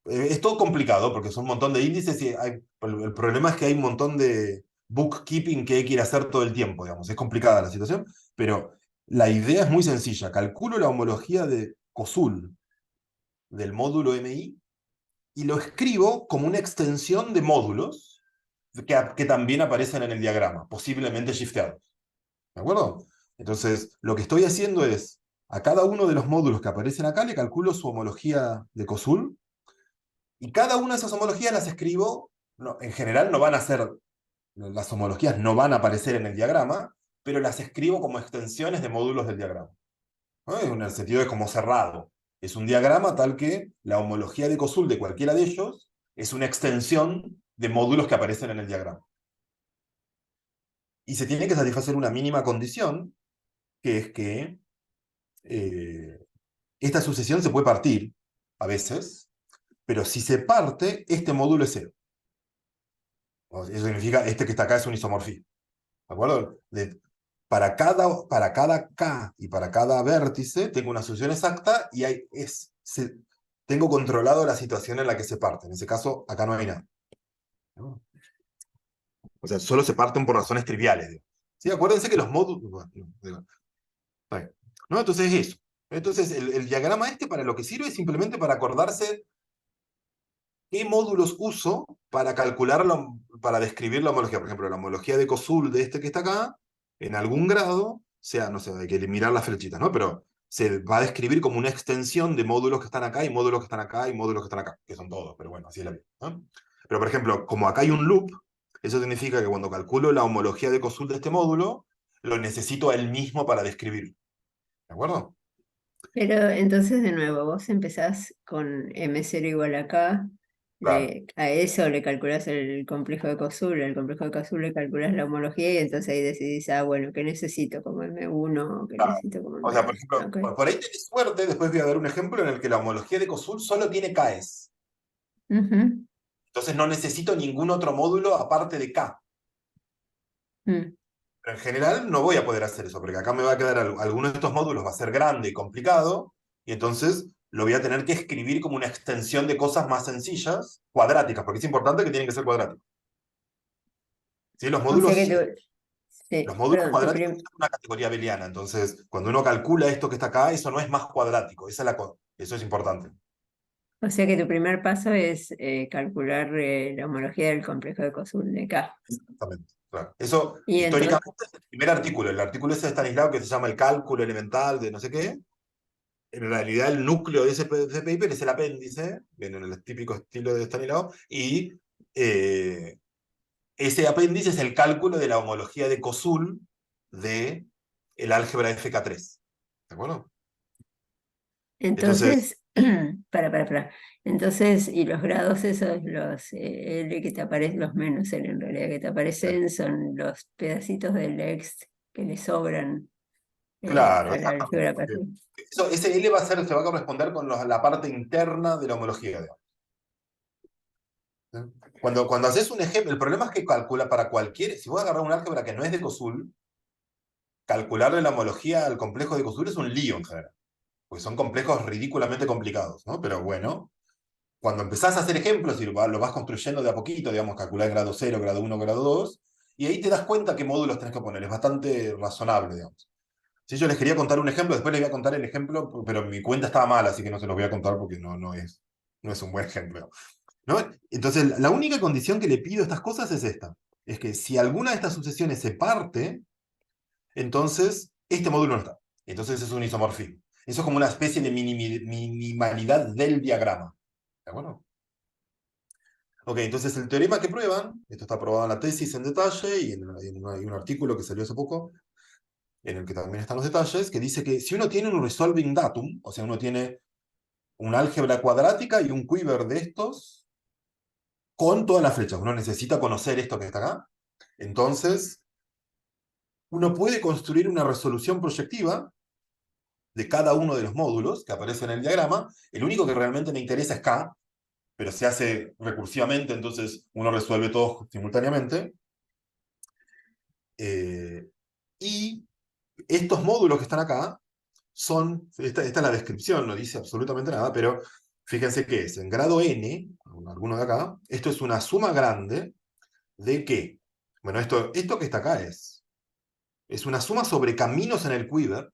es todo complicado porque son un montón de índices, y el problema es que hay un montón de bookkeeping que hay que ir a hacer todo el tiempo, digamos. Es complicada la situación, pero la idea es muy sencilla. Calculo la homología de COSUL del módulo MI y lo escribo como una extensión de módulos que también aparecen en el diagrama, posiblemente shifteados. ¿De acuerdo? Entonces, lo que estoy haciendo es, a cada uno de los módulos que aparecen acá le calculo su homología de COSUL. Y cada una de esas homologías las escribo, no, en general no van a ser, las homologías no van a aparecer en el diagrama, pero las escribo como extensiones de módulos del diagrama, ¿no? En el sentido de como cerrado. Es un diagrama tal que la homología de COSUL de cualquiera de ellos es una extensión de módulos que aparecen en el diagrama. Y se tiene que satisfacer una mínima condición, que es que esta sucesión se puede partir a veces, pero si se parte, este módulo es cero. Eso significa este que está acá es un isomorfismo. ¿De acuerdo? Para cada K y para cada vértice tengo una solución exacta y tengo controlado la situación en la que se parte. En ese caso, acá no hay nada. ¿No? O sea, solo se parten por razones triviales. Digo. ¿Sí? Acuérdense que los módulos... Bueno, ¿no? Entonces es eso. Entonces el diagrama este para lo que sirve es simplemente para acordarse qué módulos uso para para describir la homología. Por ejemplo, la homología de Kosul de este que está acá, en algún grado, sea, no sé, hay que mirar las flechitas, ¿no? Pero se va a describir como una extensión de módulos que están acá y módulos que están acá y módulos que están acá, que son todos, pero bueno, así es la vida, ¿no? Pero por ejemplo, como acá hay un loop, eso significa que cuando calculo la homología de Kosul de este módulo, lo necesito a él mismo para describirlo. ¿De acuerdo? Pero entonces, de nuevo, vos empezás con M0 igual a K, Claro. a eso le calculás el complejo de Kosul, al complejo de Kosul le calculás la homología y entonces ahí decidís, bueno, ¿qué necesito como M1 o qué Claro. necesito como O sea, por M2? ejemplo, Ok. por ahí tenés suerte, después voy a dar un ejemplo en el que la homología de Kosul solo tiene Ks. Ujú, Entonces no necesito ningún otro módulo aparte de K. mm. Pero en general no voy a poder hacer eso, porque acá me va a quedar alguno de estos módulos va a ser grande y complicado, y entonces lo voy a tener que escribir como una extensión de cosas más sencillas, cuadráticas, porque es importante que tienen que ser cuadráticos. ¿Sí? O sea que sí, Los módulos perdón, cuadráticos son una categoría abeliana, entonces cuando uno calcula esto que está acá, eso no es más cuadrático, eso es importante. o sea que tu primer paso es calcular la homología del complejo de Kosul de K. Exactamente. Claro. Eso Y entonces, históricamente es el primer artículo, el artículo ese de Stanislao que se llama el cálculo elemental de no sé qué. En realidad el núcleo de ese paper es el apéndice, en el típico estilo de Stanislao, y ese apéndice es el cálculo de la homología de Kosul de el álgebra FK3. ¿De acuerdo? Entonces, entonces, para. Entonces, y los grados esos, los L que te aparecen, los menos L en realidad que te aparecen, son los pedacitos del ext que le sobran claro, a la exactamente. álgebra Porque perfecta. ese L se va a corresponder con la parte interna de la homología. Digamos. ¿Sí? Cuando haces un ejemplo, el problema es que calcula para cualquier, si vos agarrás un álgebra que no es de Kosul, calcularle la homología al complejo de Kosul es un lío en general, porque son complejos ridículamente complicados, ¿no? Pero bueno, cuando empezás a hacer ejemplos y lo vas construyendo de a poquito, digamos, calcular grado 0, grado 1, grado 2, y ahí te das cuenta qué módulos tenés que poner, es bastante razonable, digamos. Si yo les quería contar un ejemplo, después les voy a contar el ejemplo, pero mi cuenta estaba mal, así que no se los voy a contar porque no es un buen ejemplo. ¿No? Entonces, la única condición que le pido a estas cosas es esta. Es que si alguna de estas sucesiones se parte, entonces este módulo no está. Entonces es un isomorfismo. Eso es como una especie de minimalidad del diagrama. ¿De acuerdo? Ok, entonces el teorema que prueban, esto está probado en la tesis en detalle y hay un artículo que salió hace poco, en el que también están los detalles, que dice que si uno tiene un resolving datum, o sea, uno tiene una álgebra cuadrática y un quiver de estos, con todas las flechas. Uno necesita conocer esto que está acá. Entonces, uno puede construir una resolución proyectiva de cada uno de los módulos que aparecen en el diagrama. El único que realmente me interesa es K, pero se hace recursivamente, entonces uno resuelve todos simultáneamente. Y estos módulos que están acá esta es la descripción, no dice absolutamente nada, pero fíjense que es en grado n, alguno de acá, esto es una suma grande de qué. Bueno, esto que está acá es una suma sobre caminos en el quiver.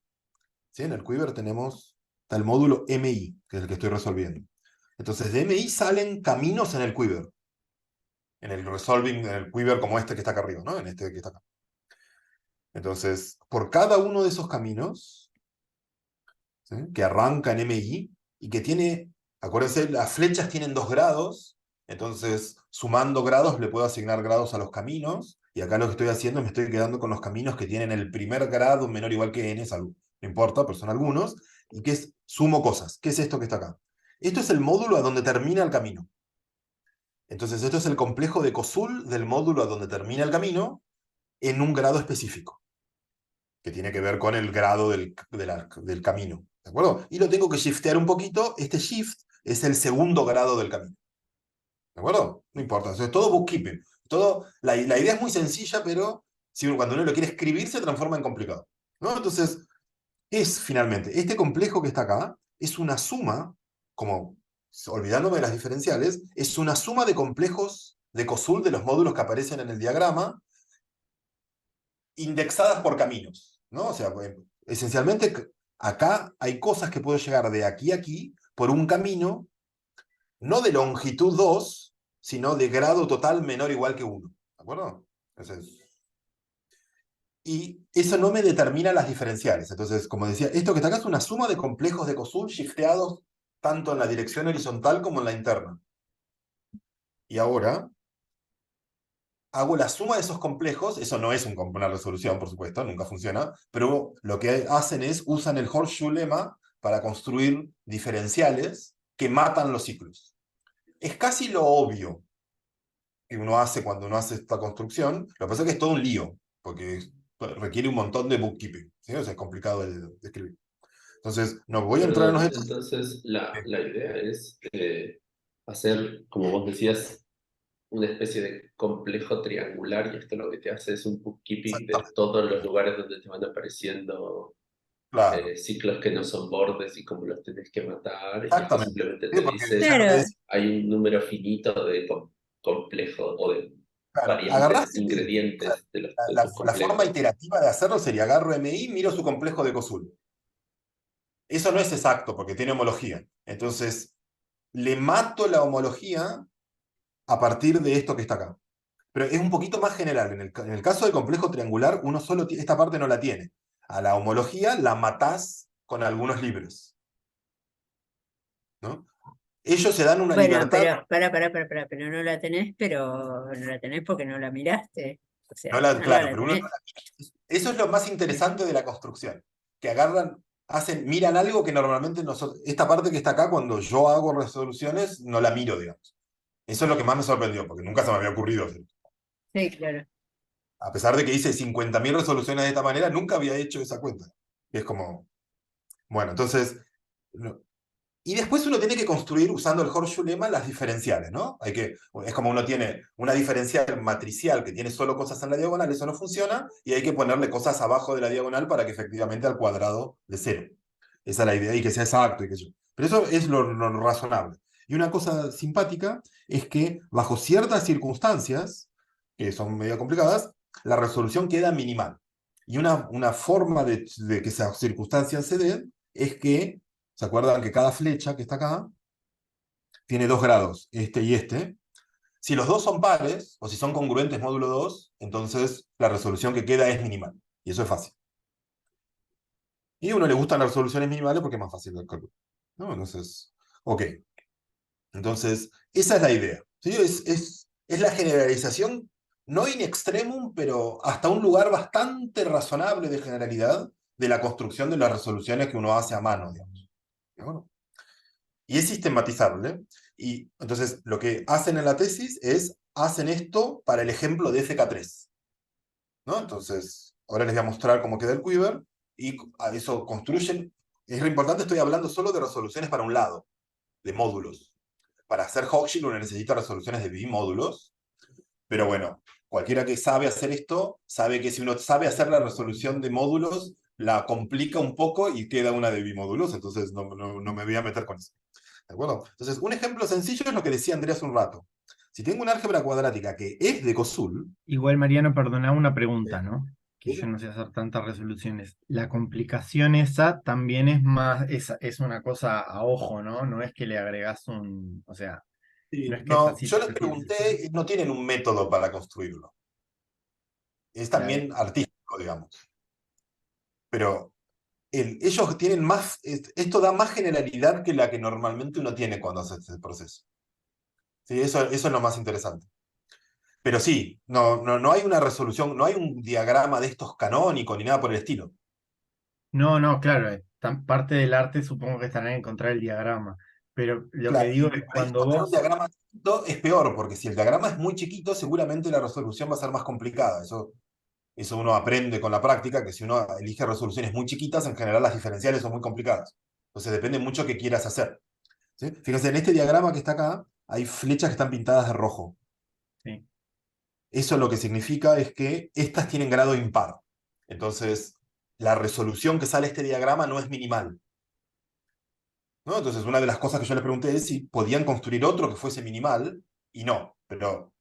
¿Sí? En el quiver está el módulo MI, que es el que estoy resolviendo. Entonces, de MI salen caminos en el quiver. En el resolving, en el quiver como este que está acá arriba, ¿no? En este que está acá. Entonces, por cada uno de esos caminos, ¿sí? Que arranca en MI y que tiene, acuérdense, las flechas tienen 2 grados, entonces sumando grados le puedo asignar grados a los caminos, y acá lo que estoy haciendo me estoy quedando con los caminos que tienen el primer grado menor o igual que n, no importa, pero son algunos, y que sumo cosas. ¿Qué es esto que está acá? Esto es el módulo a donde termina el camino. Entonces esto es el complejo de Kosul del módulo a donde termina el camino en un grado específico. que tiene que ver con el grado del camino. ¿De acuerdo? Y lo tengo que shiftear un poquito. Este shift es el segundo grado del camino. ¿De acuerdo? No importa. Entonces, todo bookkeeping. La idea es muy sencilla, pero cuando uno lo quiere escribir se transforma en complicado. ¿No? Entonces, finalmente, este complejo que está acá es una suma, como olvidándome de las diferenciales, es una suma de complejos de COSUL de los módulos que aparecen en el diagrama, indexadas por caminos, ¿no? O sea, esencialmente acá hay cosas que puedo llegar de aquí a aquí por un camino, no de longitud 2, sino de grado total menor o igual que 1. ¿De acuerdo? Entonces, y eso no me determina las diferenciales. Entonces, como decía, esto que está acá es una suma de complejos de COSUL shifteados tanto en la dirección horizontal como en la interna. Y ahora hago la suma de esos complejos, eso no es una resolución, por supuesto, nunca funciona, pero lo que hacen es, usan el horseshoe lemma para construir diferenciales que matan los ciclos. Es casi lo obvio que uno hace cuando uno hace esta construcción, lo que pasa es que es todo un lío, porque requiere un montón de bookkeeping, ¿sí? O sea, es complicado de escribir. Entonces, no voy a entrar en los Perdón, detalles. entonces la idea es hacer, como vos decías, una especie de complejo triangular, y esto lo que te hace es un bookkeeping de Exactamente, todos los lugares donde te van apareciendo claro, ciclos que no son bordes y cómo los tenés que matar, y esto exactamente. simplemente Sí, te porque dice, ya no te Claro, decía, hay un número finito de complejos o de claro, variantes, agarrás ingredientes de tus la forma complejos. iterativa de hacerlo sería agarro MI, miro su complejo de COSUL. Eso no es exacto porque tiene homología. Entonces, le mato la homología a partir de esto que está acá. Pero es un poquito más general. En el caso del complejo triangular, uno solo esta parte no la tiene. A la homología la matás con algunos libros, ¿no? Ellos se dan una bueno, libertad, pero pero no la tenés, pero no la tenés porque no la miraste. O sea, no claro, la pero uno tenés. eso es lo más interesante de la construcción, que miran algo que normalmente nosotros, esta parte que está acá, cuando yo hago resoluciones, no la miro, digamos. Eso es lo que más me sorprendió, porque nunca se me había ocurrido hacer. Sí, claro. A pesar de que hice 50.000 resoluciones de esta manera, nunca había hecho esa cuenta. Y es como, bueno, entonces, y después uno tiene que construir, usando el horseshoe lemma, las diferenciales, ¿no? Es como uno tiene una diferencial matricial que tiene solo cosas en la diagonal, eso no funciona, y hay que ponerle cosas abajo de la diagonal para que efectivamente al cuadrado de cero. Esa es la idea, y que sea exacto, y que yo. Pero eso es lo razonable. Y una cosa simpática es que bajo ciertas circunstancias, que son medio complicadas, la resolución queda minimal. Y una forma de que esas circunstancias se den es que ¿se acuerdan que cada flecha que está acá tiene 2 grados, este y este? Si los dos son pares, o si son congruentes módulo 2, entonces la resolución que queda es minimal. Y eso es fácil. Y a uno le gustan las resoluciones minimales porque es más fácil de calcular. ¿No? Entonces, ok. Entonces, esa es la idea. ¿Sí? Es la generalización, no in extremum, pero hasta un lugar bastante razonable de generalidad de la construcción de las resoluciones que uno hace a mano, digamos. Bueno, y es sistematizable. Y entonces lo que hacen en la tesis es, hacen esto para el ejemplo de FK3, ¿no? Entonces, ahora les voy a mostrar cómo queda el quiver y a eso construyen. Es lo importante, estoy hablando solo de resoluciones para un lado, de módulos. Para hacer Hochschild uno necesita resoluciones de bimódulos, pero bueno, cualquiera que sabe hacer esto, sabe que si uno sabe hacer la resolución de módulos, la complica un poco y queda una de bimódulos, entonces no me voy a meter con eso. ¿De acuerdo? Entonces, un ejemplo sencillo es lo que decía Andrea hace un rato. Si tengo una álgebra cuadrática que es de COSUL, Igual, Mariano, perdona una pregunta, ¿no? Que yo ¿sí? no sé hacer tantas resoluciones. La complicación esa también es más, es una cosa a ojo, ¿no? No es que le agregás o sea, no Sí, es que es no, así yo les tan simple. pregunté y no tienen un método para construirlo. Es Claro. también artístico, digamos. Pero ellos tienen más, esto da más generalidad que la que normalmente uno tiene cuando hace este proceso. Sí, eso es lo más interesante. Pero sí, no hay una resolución, no hay un diagrama de estos canónicos ni nada por el estilo. No, no, claro, parte del arte supongo que estará en encontrar el diagrama. Pero lo que Claro, digo y es por ahí cuando encontrar un vos, diagrama chiquito es peor, porque si el diagrama es muy chiquito, seguramente la resolución va a ser más complicada. Eso Eso uno aprende con la práctica, que si uno elige resoluciones muy chiquitas, en general las diferenciales son muy complicadas. Entonces depende mucho qué quieras hacer. ¿Sí? Fíjense, en este diagrama que está acá, hay flechas que están pintadas de rojo. Sí. Eso lo que significa es que estas tienen grado impar. Entonces, la resolución que sale este diagrama no es minimal. ¿No? Entonces, una de las cosas que yo les pregunté es si podían construir otro que fuese minimal, y no. Pero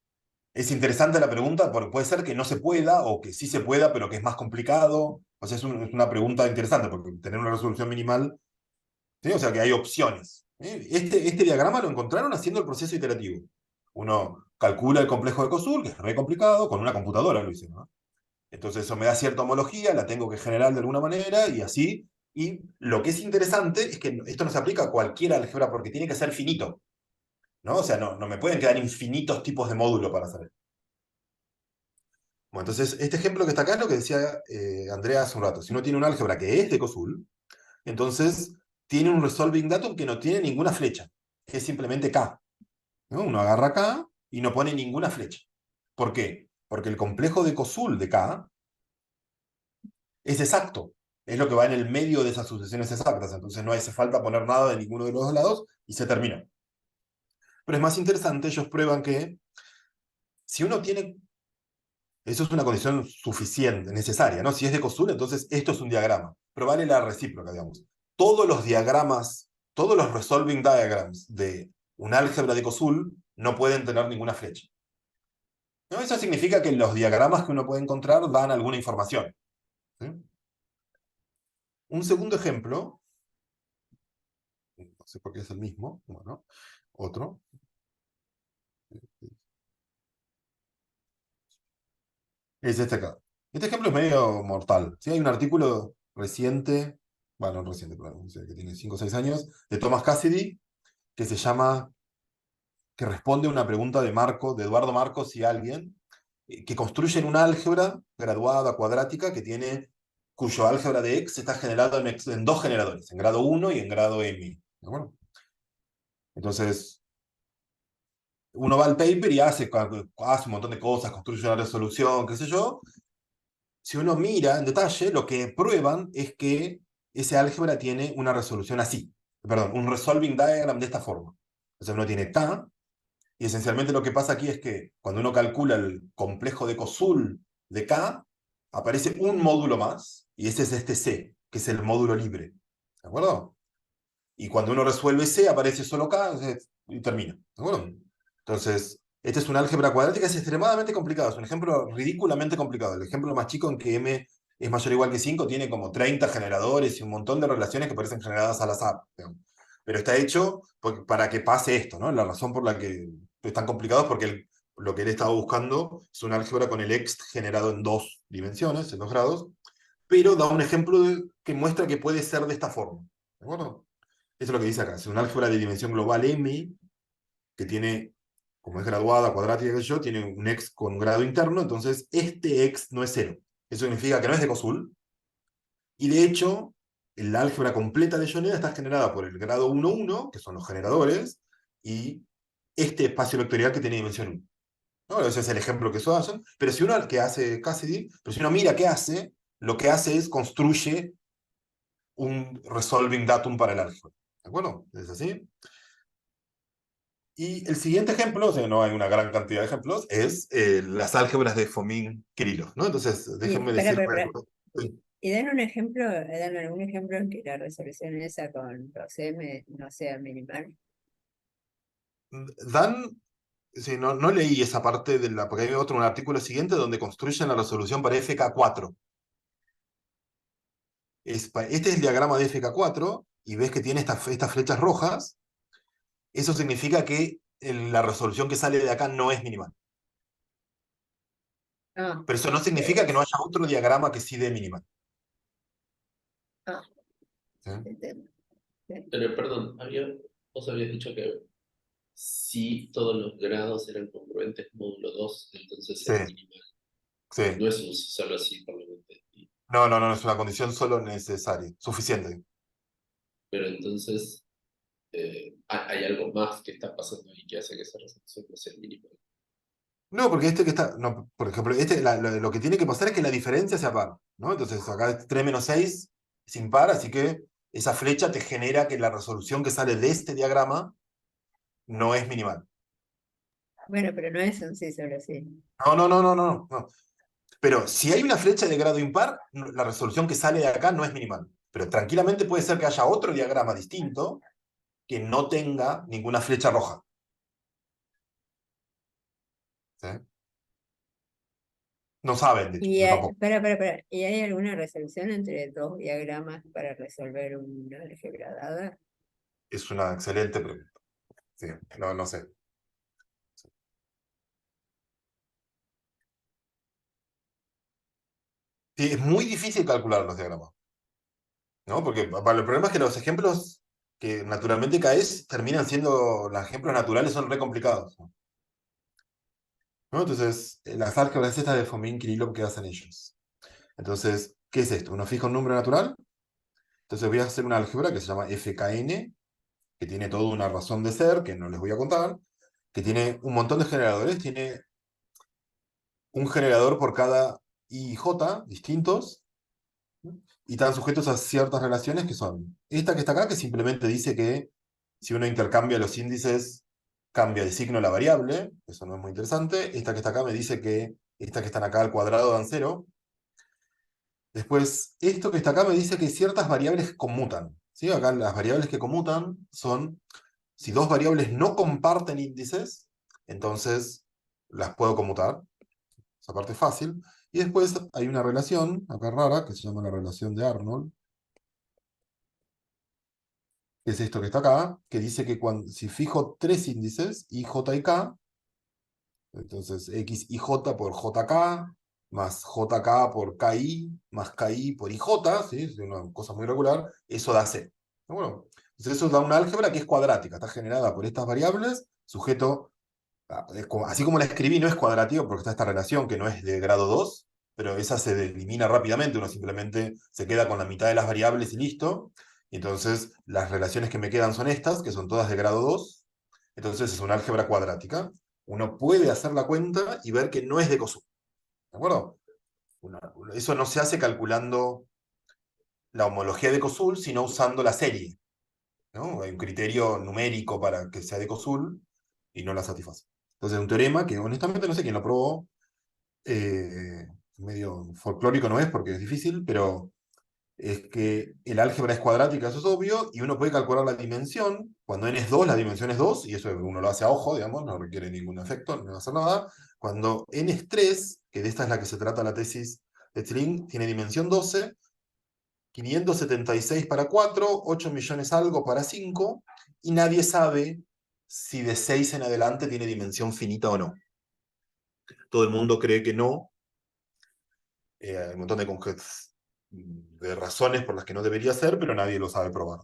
es interesante la pregunta porque puede ser que no se pueda, o que sí se pueda, pero que es más complicado. O sea, es una pregunta interesante, porque tener una resolución minimal, ¿sí? O sea, que hay opciones. Este diagrama lo encontraron haciendo el proceso iterativo. Uno calcula el complejo de Kosul, que es re complicado, con una computadora lo hice, ¿no? Entonces eso me da cierta homología, la tengo que generar de alguna manera y así. Y lo que es interesante es que esto no se aplica a cualquier álgebra porque tiene que ser finito, ¿no? O sea, no me pueden quedar infinitos tipos de módulo para hacer esto. Bueno, entonces este ejemplo que está acá es lo que decía Andrea hace un rato. Si uno tiene un álgebra que es de Kosul, entonces tiene un resolving datum que no tiene ninguna flecha, que es simplemente K, ¿no? Uno agarra K y no pone ninguna flecha. ¿Por qué? Porque el complejo de Kosul de K es exacto. Es lo que va en el medio de esas sucesiones exactas. Entonces no hace falta poner nada de ninguno de los dos lados y se terminó. Pero es más interesante, ellos prueban que si uno tiene... Eso es una condición suficiente, necesaria, ¿no? Si es de Kosul, entonces esto es un diagrama. Pero vale la recíproca, digamos. Todos los diagramas, todos los resolving diagrams de un álgebra de Kosul no pueden tener ninguna flecha. ¿No? Eso significa que los diagramas que uno puede encontrar dan alguna información. ¿Sí? Un segundo ejemplo, no sé por qué es el mismo, bueno, otro. Es este acá. Este ejemplo es medio mortal. ¿Sí? Hay un artículo reciente, bueno, no reciente, pero no sé, que tiene 5 o 6 años, de Thomas Cassidy, que se llama, que responde a una pregunta de Marco, de Eduardo Marcos y alguien, que construyen una álgebra graduada cuadrática que tiene, cuyo álgebra de X está generado en dos generadores, en grado 1 y en grado M. ¿De acuerdo? Entonces, uno va al paper y hace un montón de cosas, construye una resolución, qué sé yo. Si uno mira en detalle, lo que prueban es que ese álgebra tiene una resolución así. Perdón, un resolving diagram de esta forma. O sea, uno tiene K, y esencialmente lo que pasa aquí es que cuando uno calcula el complejo de Kosul de K, aparece un módulo más, y ese es este C, que es el módulo libre. ¿De acuerdo? Y cuando uno resuelve C, aparece solo K, y termina. ¿De acuerdo? Entonces, este es un álgebra cuadrática, es extremadamente complicado, es un ejemplo ridículamente complicado. El ejemplo más chico en que M es mayor o igual que 5 tiene como 30 generadores y un montón de relaciones que parecen generadas al azar, digamos. Pero está hecho para que pase esto, ¿no? La razón por la que es tan complicado es porque lo que él estaba buscando es un álgebra con el ext generado en dos dimensiones, en 2 grados, pero da un ejemplo que muestra que puede ser de esta forma. ¿De acuerdo? Eso es lo que dice acá. Es un álgebra de dimensión global M, que tiene, como es graduada, cuadrática, que yo, tiene un x con un grado interno, entonces este x no es cero. Eso significa que no es de Kosul, y de hecho, el álgebra completa de Yoneda está generada por el grado 1,1, que son los generadores, y este espacio vectorial que tiene dimensión 1. ¿No? Ese es el ejemplo que eso hacen. Pero si uno, que hace Cassidy, pero si uno mira qué hace, lo que hace es construye un resolving datum para el álgebra. ¿De acuerdo? ¿Es así? Y el siguiente ejemplo, o sea, no hay una gran cantidad de ejemplos, es las álgebras de Fomin-Kirillov, ¿no? Entonces, Y, déjenme decir... y dan algún ejemplo en que la resolución esa con los M no sea minimal. Dan, sí, no leí esa parte de la, porque hay otro, un artículo siguiente donde construyen la resolución para FK4. Este es el diagrama de FK4 y ves que tiene estas flechas rojas. Eso significa que la resolución que sale de acá no es minimal. Ah, Pero eso no significa que no haya otro diagrama que sí dé minimal. ah, ¿Sí? entiendo. Sí. Pero perdón, vos habías dicho que si todos los grados eran congruentes módulo 2 entonces Sí, es minimal. sí. No es un solo así, por lo que entendí. No, es una condición solo necesaria, suficiente. Pero entonces hay algo más que está pasando ahí que hace que esa resolución no sea minimal. No, porque este que está, no, por ejemplo, lo que tiene que pasar es que la diferencia sea par, ¿no? Entonces acá es 3 menos 6 es impar, así que esa flecha te genera que la resolución que sale de este diagrama no es minimal. Bueno, pero no es un sí solo sí. No, no, no, no, no, no. Pero si hay una flecha de grado impar, la resolución que sale de acá no es minimal. Pero tranquilamente puede ser que haya otro diagrama distinto que no tenga ninguna flecha roja. ¿Sí? No saben, de hecho, Y yo tampoco. espera. ¿Y hay alguna resolución entre dos diagramas para resolver una álgebra dada? Es una excelente pregunta. Sí, no, no sé. Sí, es muy difícil calcular los diagramas, ¿no? Porque para el problema es que los ejemplos que naturalmente caes terminan siendo, los ejemplos naturales son re complicados, ¿no? Entonces, las álgebras estas de Fomin-Kirillov, ¿qué hacen ellos? Entonces, ¿qué es esto? Uno fija un número natural, entonces voy a hacer una álgebra que se llama FKN, que tiene toda una razón de ser, que no les voy a contar, que tiene un montón de generadores, tiene un generador por cada I y J distintos, y están sujetos a ciertas relaciones que son esta que está acá, que simplemente dice que si uno intercambia los índices, cambia de signo la variable, eso no es muy interesante. Esta que está acá me dice que estas que están acá al cuadrado dan cero. Después, esto que está acá me dice que ciertas variables conmutan. ¿Sí? Acá las variables que conmutan son, si dos variables no comparten índices, entonces las puedo conmutar. Esa parte es fácil. Y después hay una relación, acá rara, que se llama la relación de Arnold, que es esto que está acá, que dice que si fijo tres índices, I, J y K, entonces X y J por JK, más JK por KI, más KI por IJ, ¿sí? Es una cosa muy regular, eso da C. Bueno, entonces eso da una álgebra que es cuadrática, está generada por estas variables, sujeto, así como la escribí, no es cuadrática porque está esta relación que no es de grado 2, pero esa se elimina rápidamente, uno simplemente se queda con la mitad de las variables y listo. Y entonces las relaciones que me quedan son estas, que son todas de grado 2. Entonces es una álgebra cuadrática. Uno puede hacer la cuenta y ver que no es de Kosovo. ¿De acuerdo? Eso no se hace calculando la homología de Kosul, sino usando la serie, ¿no? Hay un criterio numérico para que sea de Kosul y no la satisface. Entonces, un teorema que honestamente no sé quién lo probó, medio folclórico no es porque es difícil, pero es que el álgebra es cuadrática, eso es obvio, y uno puede calcular la dimensión. Cuando n es 2 la dimensión es 2 y eso uno lo hace a ojo, digamos, no requiere ningún efecto, no va a hacer nada. Cuando n es 3 que de esta es la que se trata la tesis de Tring, tiene dimensión 12, 576 para 4, 8 millones algo para 5, y nadie sabe si de 6 en adelante tiene dimensión finita o no. Todo el mundo cree que no. Hay un montón de razones por las que no debería ser, pero nadie lo sabe probar.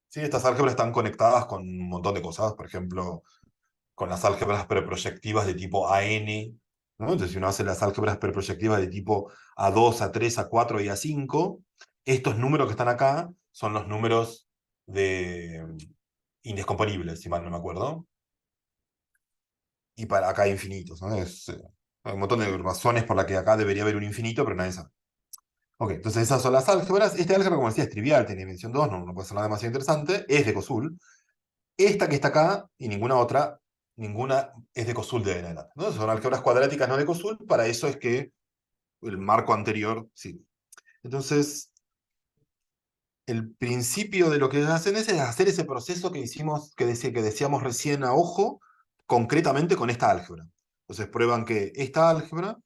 Sí, estas álgebras están conectadas con un montón de cosas, por ejemplo, con las álgebras preproyectivas de tipo AN, ¿no? Entonces, si uno hace las álgebras preproyectivas de tipo A2, A3, A4 y A5, estos números que están acá son los números de indescomponibles, si mal no me acuerdo. Y para acá hay infinitos, ¿no? Hay un montón de razones por las que acá debería haber un infinito, pero nadie sabe. Ok, entonces esas son las álgebras. Este álgebra, como decía, es trivial, tiene dimensión 2, no puede ser nada demasiado interesante, es de Kosul. Esta que está acá y ninguna otra, ninguna es de Kosul de en adelante, ¿no? Son álgebras cuadráticas no de Kosul, para eso es que el marco anterior sí. Entonces, el principio de lo que hacen es hacer ese proceso que hicimos, que decíamos recién a ojo, concretamente con esta álgebra. Entonces prueban que esta álgebra,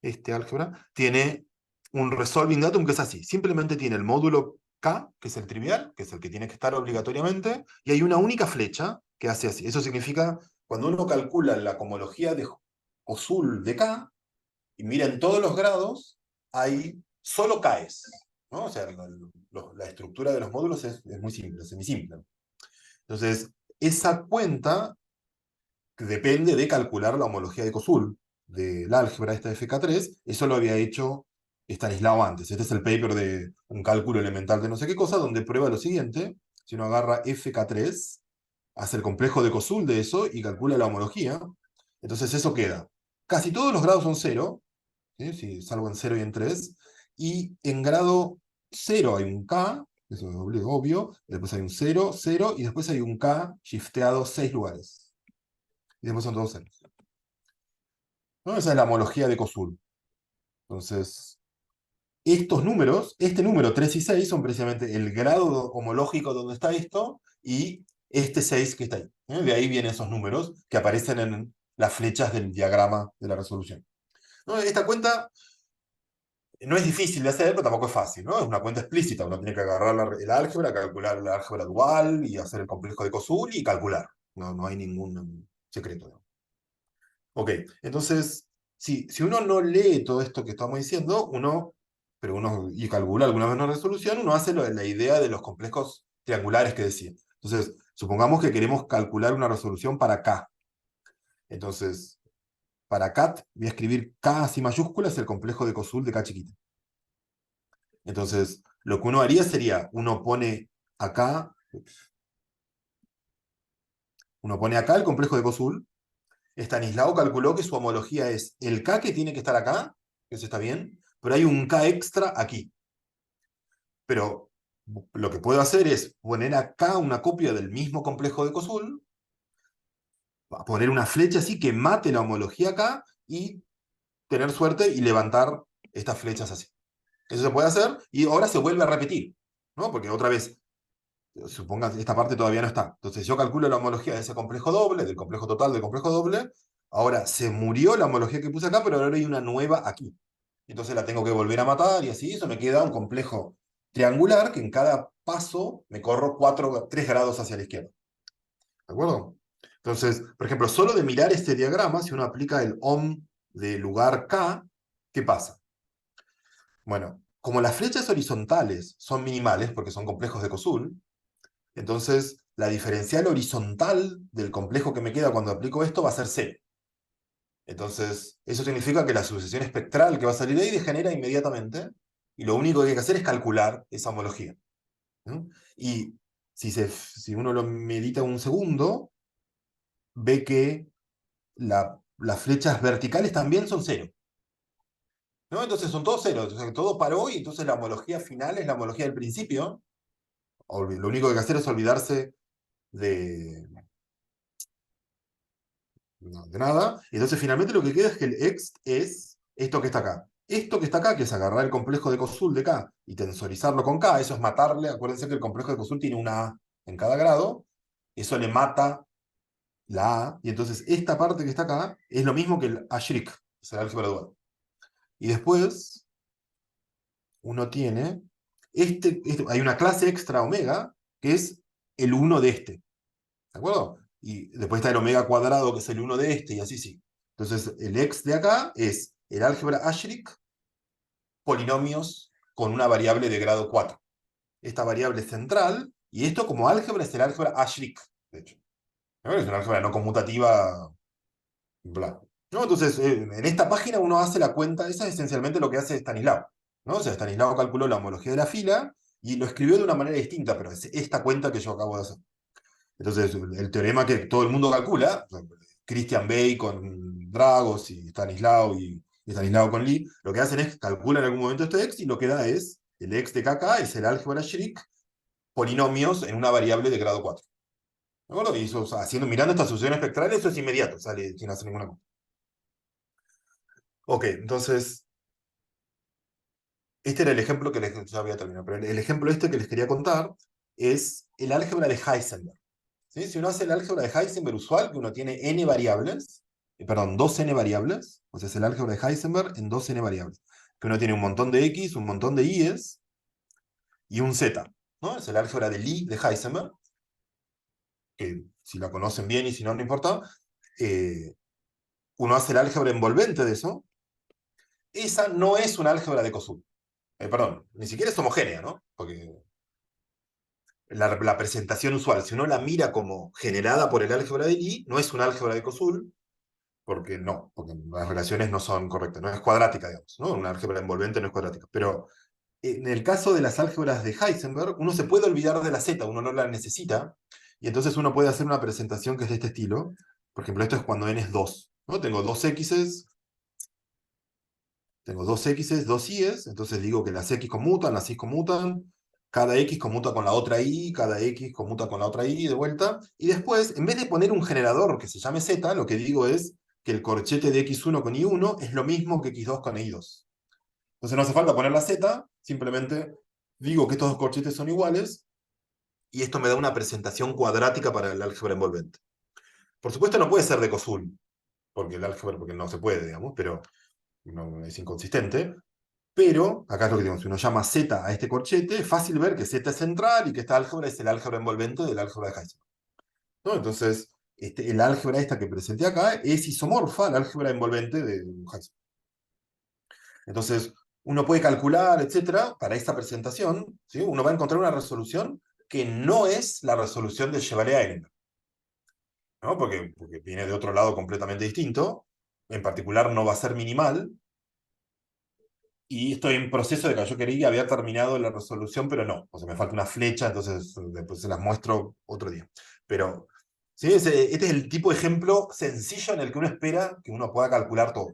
este álgebra, tiene un resolving datum que es así. Simplemente tiene el módulo K, que es el trivial, que es el que tiene que estar obligatoriamente, y hay una única flecha que hace así. Eso significa, cuando uno calcula la cohomología de Kosul de K, y mira en todos los grados, hay solo Ks, ¿no? O sea, la estructura de los módulos es muy simple, es semisimple. Entonces, esa cuenta depende de calcular la homología de Kosul del álgebra esta de FK3. Eso lo había hecho Stanislao antes. Este es el paper de un cálculo elemental de no sé qué cosa, donde prueba lo siguiente. Si uno agarra FK3, hace el complejo de Kosul de eso y calcula la homología. Entonces eso queda. Casi todos los grados son 0, ¿sí? Salvo en 0 y en 3. Y en grado 0 hay un K, eso es obvio, y después hay un 0, 0, y después hay un K shifteado 6 lugares. Y después son todos 0. ¿No? Esa es la homología de Kosul. Entonces, estos números, este número 3 y 6 son precisamente el grado homológico donde está esto, y este 6 que está ahí. De ahí vienen esos números que aparecen en las flechas del diagrama de la resolución. ¿No? Esta cuenta no es difícil de hacer, pero tampoco es fácil, ¿no? Es una cuenta explícita, uno tiene que agarrar el álgebra, calcular el álgebra dual y hacer el complejo de Kosul y calcular. No hay ningún secreto, ¿no? Ok, entonces, si uno no lee todo esto que estamos diciendo, y calcula alguna vez una resolución, uno hace la idea de los complejos triangulares que decía. Entonces, supongamos que queremos calcular una resolución para K. Entonces, para K, voy a escribir K así mayúscula, es el complejo de Kosul de K chiquita. Entonces, lo que uno haría sería, uno pone acá el complejo de Kosul. Stanislao calculó que su homología es el K que tiene que estar acá, que eso está bien, pero hay un K extra aquí. Pero lo que puedo hacer es poner acá una copia del mismo complejo de Kosul, poner una flecha así que mate la homología acá y tener suerte y levantar estas flechas así. Eso se puede hacer y ahora se vuelve a repetir, ¿no? Porque otra vez, supongan, esta parte todavía no está. Entonces yo calculo la homología de ese complejo doble, del complejo total del complejo doble. Ahora se murió la homología que puse acá, pero ahora hay una nueva aquí. Entonces la tengo que volver a matar y así, eso me queda un complejo triangular que en cada paso me corro 3 grados hacia la izquierda. ¿De acuerdo? Entonces, por ejemplo, solo de mirar este diagrama, si uno aplica el ohm de lugar K, ¿qué pasa? Bueno, como las flechas horizontales son minimales, porque son complejos de Kosul, entonces la diferencial horizontal del complejo que me queda cuando aplico esto va a ser 0. Entonces, eso significa que la sucesión espectral que va a salir ahí degenera inmediatamente, y lo único que hay que hacer es calcular esa homología, ¿no? Y si uno lo medita un segundo, ve que las flechas verticales también son 0. ¿No? Entonces son todos 0. Entonces, todo paró y entonces la homología final es la homología del principio. Lo único que hay que hacer es olvidarse de, de nada. Y entonces finalmente lo que queda es que el ext es esto que está acá. Esto que está acá, que es agarrar el complejo de Kosul de K y tensorizarlo con K, eso es matarle. Acuérdense que el complejo de Kosul tiene una A en cada grado. Eso le mata la A. Y entonces esta parte que está acá es lo mismo que el ashrik, es el álgebra dual. Y después uno tiene hay una clase extra omega que es el 1 de este. ¿De acuerdo? Y después está el omega cuadrado, que es el 1 de este, y así sí. Entonces, el x de acá es el álgebra ashrik, polinomios con una variable de grado 4. Esta variable es central, y esto como álgebra es el álgebra ashrik, de hecho. ¿No? Es una álgebra no conmutativa, bla. ¿No? Entonces, en esta página uno hace la cuenta, esa es esencialmente lo que hace Stanislao, ¿no? O sea, Stanislao calculó la homología de la fila, y lo escribió de una manera distinta, pero es esta cuenta que yo acabo de hacer. Entonces, el teorema que todo el mundo calcula, Christian Bay con Dragos y Stanislao con Lee, lo que hacen es calcular en algún momento este x y lo que da es, el x de KK es el álgebra Schrick, polinomios en una variable de grado 4. ¿De acuerdo? Y eso, o sea, mirando esta sucesión espectral, eso es inmediato, sale sin hacer ninguna cosa. Ok, entonces, este era el ejemplo que ya voy a terminar, pero el ejemplo este que les quería contar es el álgebra de Heisenberg. ¿Sí? Si uno hace el álgebra de Heisenberg usual, que uno tiene n variables, perdón, 2n variables, o sea, es el álgebra de Heisenberg en 2n variables, que uno tiene un montón de x, un montón de y's y un z, ¿no? Es el álgebra de Lie de Heisenberg, que si la conocen bien y si no, no importa. Uno hace el álgebra envolvente de eso. Esa no es un álgebra de Kosul. Perdón, ni siquiera es homogénea, ¿no? Porque la presentación usual, si uno la mira como generada por el álgebra de Lie, no es un álgebra de Kosul, porque las relaciones no son correctas, no es cuadrática, digamos, ¿no? Una álgebra envolvente no es cuadrática. Pero en el caso de las álgebras de Heisenberg, uno se puede olvidar de la z, uno no la necesita, y entonces uno puede hacer una presentación que es de este estilo. Por ejemplo, esto es cuando n es 2, ¿no? Tengo dos x's, dos y's, entonces digo que las x conmutan, las y conmutan, cada x conmuta con la otra y, cada x conmuta con la otra y de vuelta, y después, en vez de poner un generador que se llame z, lo que digo es que el corchete de x1 con y1 es lo mismo que x2 con y2. Entonces no hace falta poner la z, simplemente digo que estos dos corchetes son iguales, y esto me da una presentación cuadrática para el álgebra envolvente. Por supuesto no puede ser de Koszul, porque el álgebra, porque no se puede, digamos, pero no, es inconsistente. Pero, acá es lo que digo, si uno llama Z a este corchete, es fácil ver que Z es central y que esta álgebra es el álgebra envolvente del álgebra de Heisenberg, ¿no? Entonces, el álgebra esta que presenté acá es isomorfa al álgebra envolvente de Heisenberg. Entonces, uno puede calcular, etcétera, para esta presentación, ¿sí? Uno va a encontrar una resolución que no es la resolución de Chevalier-Eilenberg, ¿no? Porque viene de otro lado completamente distinto. En particular, no va a ser minimal. Y estoy en proceso de que yo quería había terminado la resolución, pero no. O sea, me falta una flecha, entonces después se las muestro otro día. Pero, ¿sí? Este es el tipo de ejemplo sencillo en el que uno espera que uno pueda calcular todo.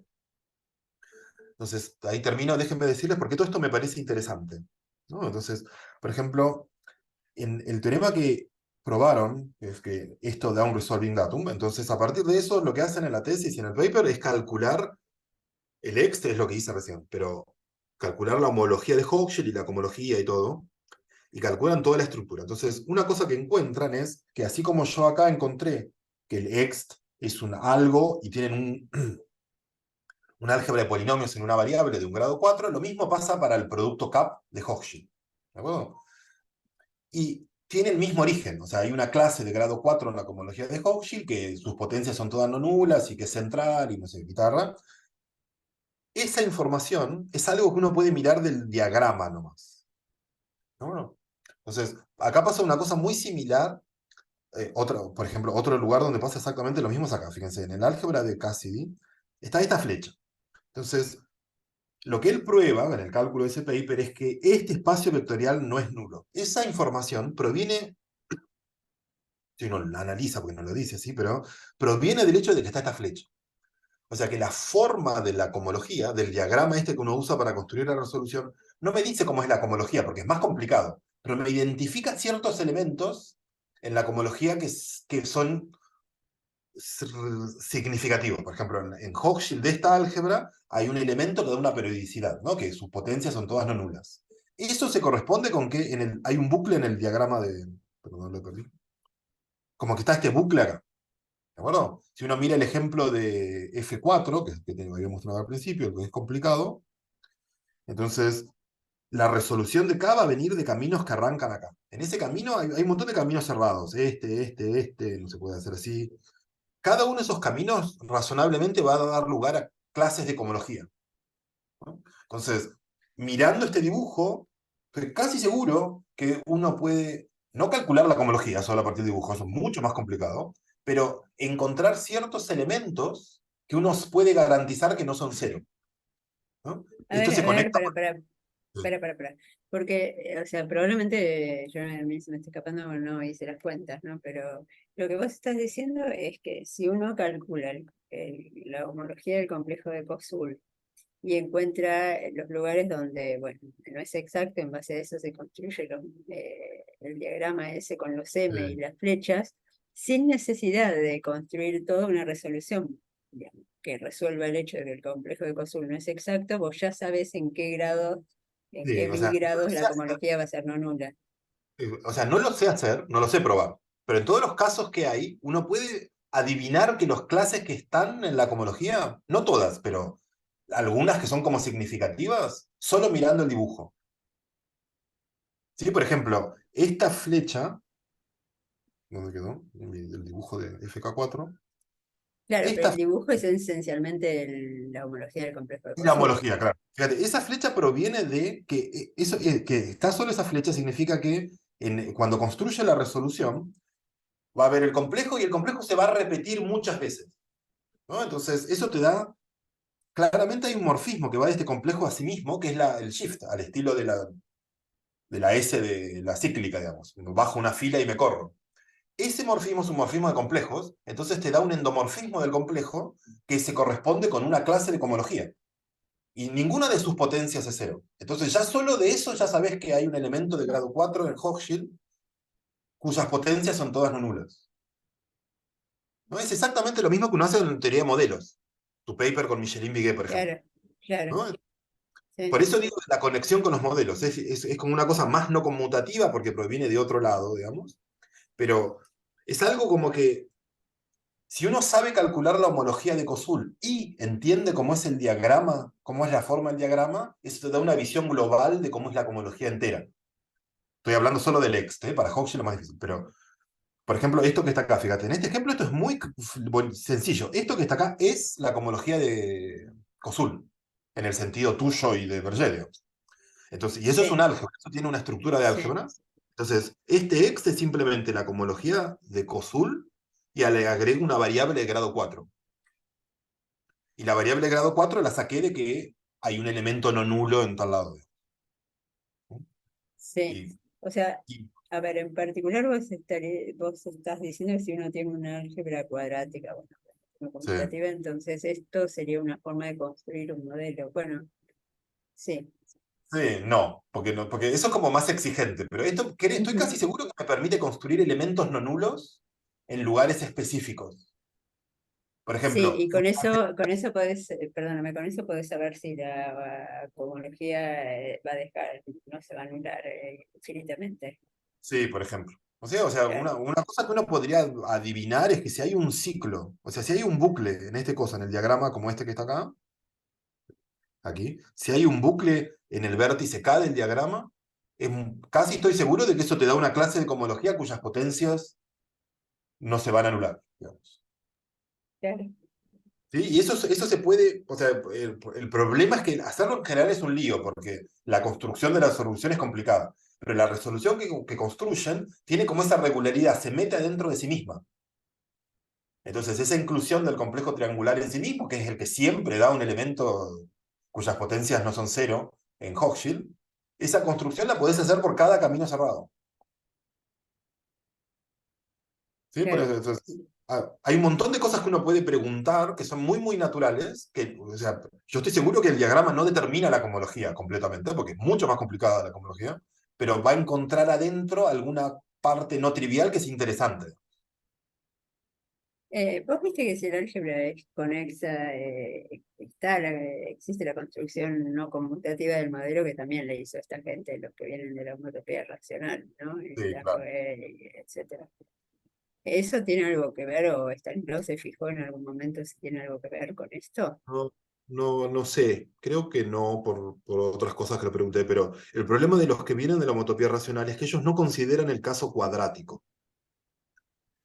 Entonces, ahí termino. Déjenme decirles porque todo esto me parece interesante, ¿no? Entonces, por ejemplo, en el teorema que probaron, es que esto da un resolving datum, entonces a partir de eso lo que hacen en la tesis y en el paper es calcular el ext, es lo que hice recién, pero calcular la homología de Hochschild y la cohomología y todo, y calculan toda la estructura. Entonces, una cosa que encuentran es que así como yo acá encontré que el ext es un algo y tienen un álgebra de polinomios en una variable de un grado 4, lo mismo pasa para el producto CAP de Hochschild. ¿De acuerdo? Y tiene el mismo origen, o sea, hay una clase de grado 4 en la cohomología de Hochschild, que sus potencias son todas no nulas y que es central y no sé, guitarra. Esa información es algo que uno puede mirar del diagrama nomás, ¿no? Entonces, acá pasa una cosa muy similar. Por ejemplo, otro lugar donde pasa exactamente lo mismo es acá. Fíjense, en el álgebra de Cassidy está esta flecha. Entonces, lo que él prueba en el cálculo de ese paper es que este espacio vectorial no es nulo. Esa información proviene, si uno la analiza, porque no lo dice así, pero proviene del hecho de que está esta flecha. O sea que la forma de la cohomología, del diagrama este que uno usa para construir la resolución, no me dice cómo es la cohomología, porque es más complicado, pero me identifica ciertos elementos en la cohomología que son significativos. Por ejemplo, en Hochschild de esta álgebra hay un elemento que da una periodicidad, ¿no? Que sus potencias son todas no nulas. Eso se corresponde con que hay un bucle en el diagrama de... Perdón, lo perdí. Como que está este bucle acá. ¿De acuerdo? Si uno mira el ejemplo de F4, que te había mostrado al principio, que es complicado, entonces la resolución de K va a venir de caminos que arrancan acá. En ese camino hay un montón de caminos cerrados. No se puede hacer así. Cada uno de esos caminos razonablemente va a dar lugar a clases de cohomología, ¿no? Entonces, mirando este dibujo, estoy casi seguro que uno puede no calcular la cohomología solo a partir del dibujo, eso es mucho más complicado, pero encontrar ciertos elementos que uno puede garantizar que no son cero, ¿no? Esto se A ver, conecta. para. Porque, o sea, probablemente yo a mí se me está escapando, no hice las cuentas, ¿no? Pero lo que vos estás diciendo es que si uno calcula la homología del complejo de Koszul y encuentra los lugares donde, bueno, no es exacto, en base a eso se construye el diagrama ese con los M y las flechas, sin necesidad de construir toda una resolución, digamos, que resuelva el hecho de que el complejo de Koszul no es exacto, vos ya sabés en qué grado, en Sí, qué o sea, miligrados la cohomología va a ser no nula. o sea, no lo sé hacer, no lo sé probar, pero en todos los casos que hay, uno puede adivinar que las clases que están en la cohomología, no todas, pero algunas que son como significativas, solo mirando el dibujo. ¿Sí? Por ejemplo, esta flecha, ¿dónde quedó? El dibujo de FK4. Claro, pero Esta el dibujo es esencialmente la homología del complejo de y la Koszul. homología, claro. Fíjate, esa flecha proviene de que que está solo esa flecha significa que cuando construye la resolución va a haber el complejo y el complejo se va a repetir muchas veces, ¿no? Entonces, eso te da, claramente hay un morfismo que va de este complejo a sí mismo, que es el shift, al estilo de la S de la cíclica, digamos. Bajo una fila y me corro. ese morfismo es un morfismo de complejos, entonces te da un endomorfismo del complejo que se corresponde con una clase de cohomología. Y ninguna de sus potencias es cero. Entonces ya solo de eso ya sabes que hay un elemento de grado 4 en Hochschild cuyas potencias son todas no nulas. ¿No? Es exactamente lo mismo que uno hace en teoría de modelos. Tu paper con Michelin Viguet, por ejemplo. Claro, ¿No? sí. Por eso digo la conexión con los modelos. Es como una cosa más no conmutativa porque proviene de otro lado, digamos. Pero es algo como que si uno sabe calcular la homología de Kosul y entiende cómo es el diagrama, cómo es la forma del diagrama, eso te da una visión global de cómo es la cohomología entera. Estoy hablando solo del Ext, ¿eh? Para Hochschild es más difícil, pero por ejemplo, esto que está acá, fíjate, en este ejemplo esto es muy sencillo. Esto que está acá es la cohomología de Kosul, en el sentido tuyo y de Berger, digamos. Entonces, y eso es un Sí, álgebra, eso tiene una estructura de sí. álgebra. Entonces, este Ext es simplemente la cohomología de Kosul y le agrego una variable de grado 4. Y la variable de grado 4 la saqué de que hay un elemento no nulo en tal lado. Sí. Y, O sea, y a ver, en particular vos estás diciendo que si uno tiene una álgebra cuadrática, bueno, no sí. conmutativa, entonces esto sería una forma de construir un modelo. Bueno, sí. Sí, no, porque eso es como más exigente, pero esto estoy Ujú. casi seguro que me permite construir elementos no nulos en lugares específicos. Por Sí, ejemplo, y con eso podés, perdóname, con eso podés saber si la cohomología va a dejar, no se va a anular infinitamente. sí, por ejemplo. O sea, Claro. una cosa que uno podría adivinar es que si hay un ciclo, o sea, si hay un bucle en este cosa, en el diagrama como este que está acá, aquí, si hay un bucle en el vértice K del diagrama, casi estoy seguro de que eso te da una clase de cohomología cuyas potencias no se van a anular, digamos. Claro. ¿Sí? Y eso se puede, o sea, el problema es que hacerlo en general es un lío, porque la construcción de la solución es complicada, pero la resolución que construyen tiene como esa regularidad, se mete dentro de sí misma. Entonces, esa inclusión del complejo triangular en sí mismo, que es el que siempre da un elemento cuyas potencias no son cero en Hochschild, esa construcción la podés hacer por cada camino cerrado. ¿Sí? Por Claro. eso, entonces, hay un montón de cosas que uno puede preguntar que son muy, muy naturales, que, o sea, yo estoy seguro que el diagrama no determina la cohomología completamente, porque es mucho más complicada la cohomología, pero va a encontrar adentro alguna parte no trivial que es interesante. Vos viste que si el álgebra es conexa, existe la construcción no conmutativa del modelo que también le hizo esta gente, los que vienen de la homotopía racional, ¿no? Sí, La claro. Joel, etcétera. ¿Eso tiene algo que ver o Stanislao se fijó en algún momento si tiene algo que ver con esto? No, no sé, creo que no por otras cosas que le pregunté, pero el problema de los que vienen de la homotopía racional es que ellos no consideran el caso cuadrático,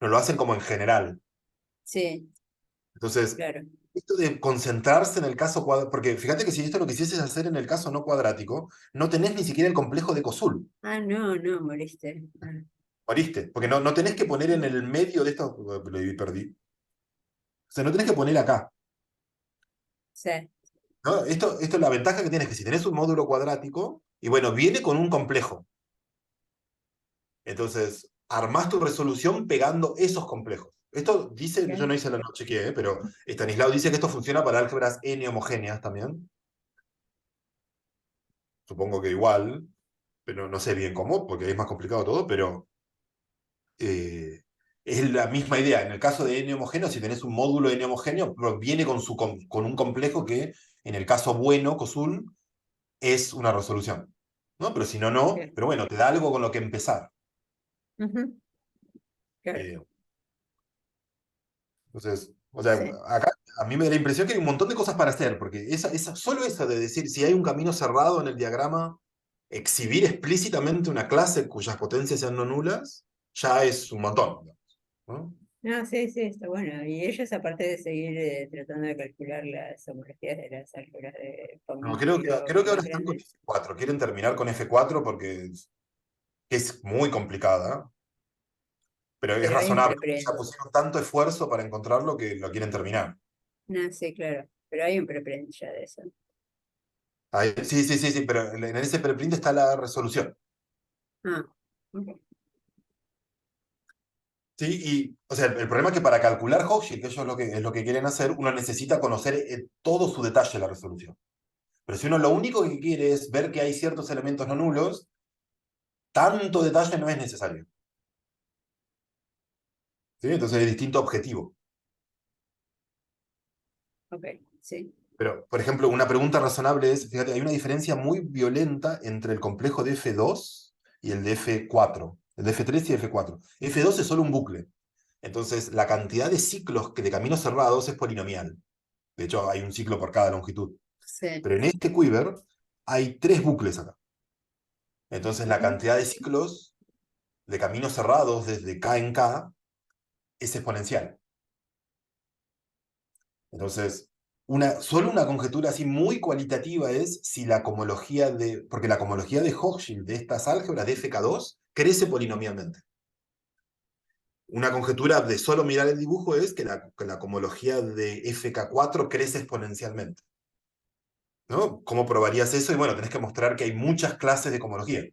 no lo hacen como en general. Sí, Entonces, claro. esto de concentrarse en el caso cuadrático, porque fíjate que si esto lo quisieses hacer en el caso no cuadrático, no tenés ni siquiera el complejo de Kosul, Ah, no, no, moriste. Ah, moriste, porque no tenés que poner en el medio de esto, lo perdí, o sea, no tenés que poner acá. sí, ¿No? Esto la ventaja que tienes es que si tenés un módulo cuadrático, y bueno, viene con un complejo. Entonces, armás tu resolución pegando esos complejos. Esto dice, yo claro. no hice la noche que, pero Stanislao dice que esto funciona para álgebras n homogéneas también. Supongo que igual, pero no sé bien cómo, porque es más complicado todo, pero eh, es la misma idea. En el caso de n homogéneo, si tenés un módulo n homogéneo, viene con un complejo que, en el caso bueno, COSUL, es una resolución. ¿No? Pero si no, no. Claro. Pero bueno, te da algo con lo que empezar. Ujú, claro. Eh, Entonces, o sea, Sí. acá a mí me da la impresión que hay un montón de cosas para hacer, porque solo eso de decir si hay un camino cerrado en el diagrama, exhibir explícitamente una clase cuyas potencias sean no nulas, ya es un montón, ¿no? No, sí, sí, está bueno. Y ellos, aparte de seguir tratando de calcular las homologías de las álgebras de forma No, un creo poquito que más ahora están con grande, F4, quieren terminar con F4 porque es muy complicada, pero es pero hay un razonable. Ya preprint. pusieron tanto esfuerzo para encontrarlo que lo quieren terminar. No, sí, claro, pero hay un preprint ya de eso. Sí, sí, sí, sí, pero en ese preprint está la resolución. Ah, ok. ¿sí? Y, o sea, el problema es que para calcular Hochschild, que ellos es lo que quieren hacer, uno necesita conocer todo su detalle de la resolución. Pero si uno lo único que quiere es ver que hay ciertos elementos no nulos, tanto detalle no es necesario. ¿Sí? Entonces es distinto objetivo. Ok, sí. Pero, por ejemplo, una pregunta razonable es, fíjate, hay una diferencia muy violenta entre el complejo de F2 y el de F4, el de F3 y F4. F2 es solo un bucle. Entonces, la cantidad de ciclos de caminos cerrados es polinomial. De hecho, hay un ciclo por cada longitud. Sí. Pero en este quiver hay 3 bucles acá. Entonces, la Ujú. cantidad de ciclos de caminos cerrados desde K en K es exponencial. Entonces, solo una conjetura así muy cualitativa es si la cohomología porque la cohomología de Hochschild de estas álgebras de FK2 crece polinomialmente. Una conjetura de solo mirar el dibujo es que la cohomología de FK4 crece exponencialmente. ¿No? ¿Cómo probarías eso? Y bueno, tenés que mostrar que hay muchas clases de cohomología.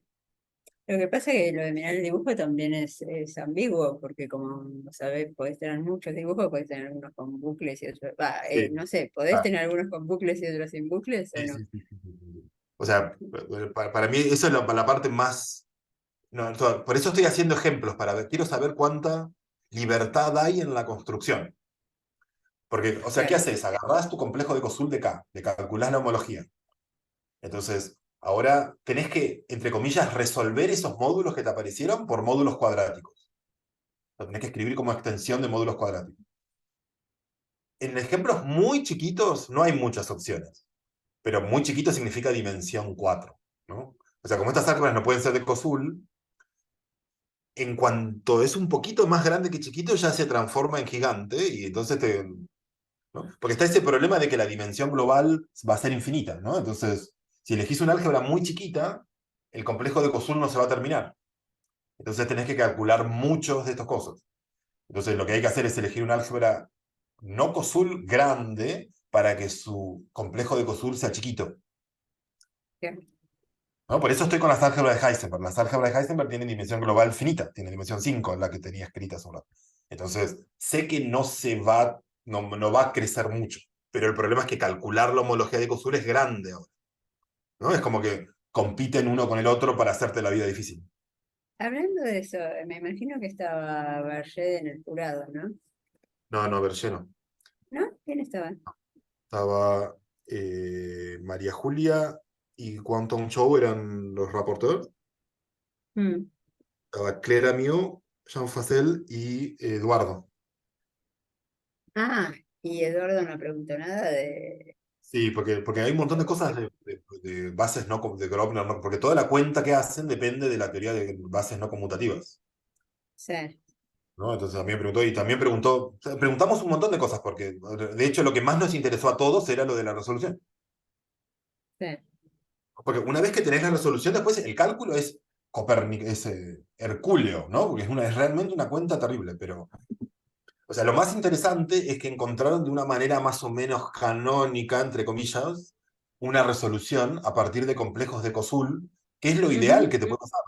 Lo que pasa es que lo de mirar el dibujo también es ambiguo, porque como sabés, podés tener muchos dibujos, podés tener algunos con bucles y otros, Sí. no sé, podés Ah, tener algunos con bucles y otros sin bucles o sí, no. sí, sí, sí, sí, sí. O sea, para mí eso es la parte más. No, por eso estoy haciendo ejemplos, quiero saber cuánta libertad hay en la construcción. Porque, o sea, ¿qué Claro, haces? Agarrás tu complejo de Kosul de K, le calculás la homología. Entonces, ahora tenés que, entre comillas, resolver esos módulos que te aparecieron por módulos cuadráticos. Lo tenés que escribir como extensión de módulos cuadráticos. En ejemplos muy chiquitos no hay muchas opciones, pero muy chiquito significa dimensión 4, ¿no? O sea, como estas álgebras no pueden ser de Kosul, en cuanto es un poquito más grande que chiquito, ya se transforma en gigante y entonces ¿no? Porque está ese problema de que la dimensión global va a ser infinita, ¿no? Entonces, si elegís una álgebra muy chiquita, el complejo de Kosul no se va a terminar. Entonces tenés que calcular muchos de estos cosas. Entonces lo que hay que hacer es elegir una álgebra no Kosul grande para que su complejo de Kosul sea chiquito. claro. ¿No? Por eso estoy con las álgebras de Heisenberg. Las álgebras de Heisenberg tienen dimensión global finita, tienen dimensión 5, la que tenía escrita hace un rato. Entonces, sé que no va a crecer mucho, pero el problema es que calcular la homología de Kosul es grande ahora, ¿no? Es como que compiten uno con el otro para hacerte la vida difícil. Hablando de eso, me imagino que estaba Barret en el jurado, ¿no? No, no, Berger no. ¿No? ¿Quién estaba? Estaba María Julia y Quantum Chow eran los rapporteurs. Mm. Estaba Clara Miu, Jean Facel y Eduardo. Ah, y Eduardo no preguntó nada de... Sí, porque hay un montón de cosas de bases de Grobner, porque toda la cuenta que hacen depende de la teoría de bases no conmutativas. Sí, ¿No? Entonces a mí me preguntó, y también preguntó, o sea, preguntamos un montón de cosas, porque de hecho lo que más nos interesó a todos era lo de la resolución. sí, Porque una vez que tenés la resolución, después el cálculo es hercúleo, ¿no? Porque es realmente una cuenta terrible, pero o sea, lo más interesante es que encontraron de una manera más o menos canónica, entre comillas, una resolución a partir de complejos de Kosul, que es lo ideal ujú. que te puede pasar.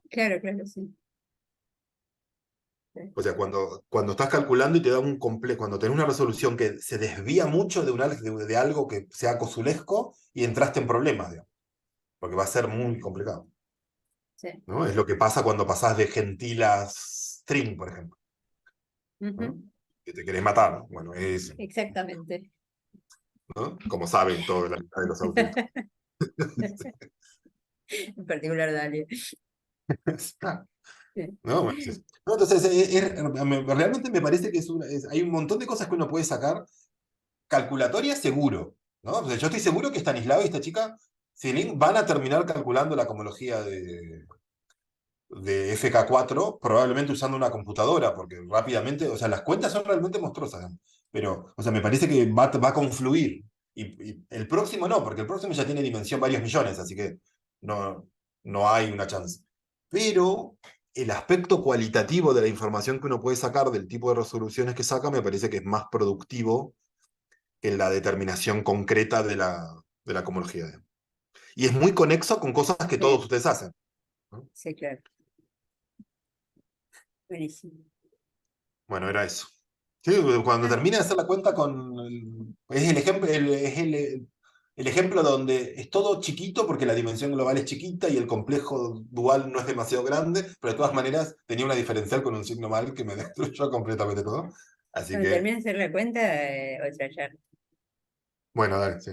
Claro, claro, sí. Sí, O sea, cuando estás calculando y te da un complejo, cuando tenés una resolución que se desvía mucho de algo que sea cosulesco y entraste en problemas, digamos, porque va a ser muy complicado. sí. ¿No? Es lo que pasa cuando pasás de gentil a string, por ejemplo. Ujú. ¿No? Que te querés matar. Bueno, es, Exactamente. ¿no? Como saben todos la mitad de los autistas. En particular, Dalia. Sí, ¿No? Bueno, no, entonces, realmente me parece que hay un montón de cosas que uno puede sacar calculatorias seguro. ¿No? O sea, yo estoy seguro que Stanislao y esta chica Silin van a terminar calculando la cohomología de FK4, probablemente usando una computadora, porque rápidamente, o sea, las cuentas son realmente monstruosas, ¿no? Pero, o sea, me parece que va a confluir. Y el próximo no, porque el próximo ya tiene dimensión varios millones, así que no, no hay una chance. Pero el aspecto cualitativo de la información que uno puede sacar del tipo de resoluciones que saca me parece que es más productivo que la determinación concreta de la cohomología. Y es muy conexo con cosas que todos sí, ustedes hacen, ¿no? sí, claro. Buenísimo. Bueno, era eso. Sí, cuando termina de hacer la cuenta es el ejemplo, el ejemplo donde es todo chiquito porque la dimensión global es chiquita y el complejo dual no es demasiado grande, pero de todas maneras tenía una diferencial con un signo mal que me destruyó completamente todo. Así Cuando que, termine de hacer la cuenta, otra charla. bueno, dale, sí.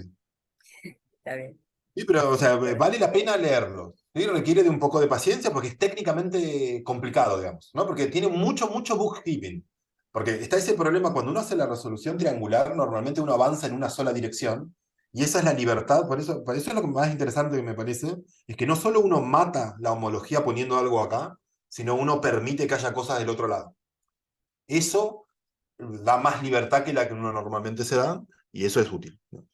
Está bien. Sí, pero, o sea, Pero, vale la pena leerlo. ¿Sí? Requiere de un poco de paciencia porque es técnicamente complicado, digamos, ¿no? Porque tiene mucho, mucho bookkeeping. Porque está ese problema, cuando uno hace la resolución triangular, normalmente uno avanza en una sola dirección, y esa es la libertad, por eso es lo más interesante que me parece, es que no solo uno mata la homología poniendo algo acá, sino uno permite que haya cosas del otro lado. Eso da más libertad que la que uno normalmente se da, y eso es útil, ¿no?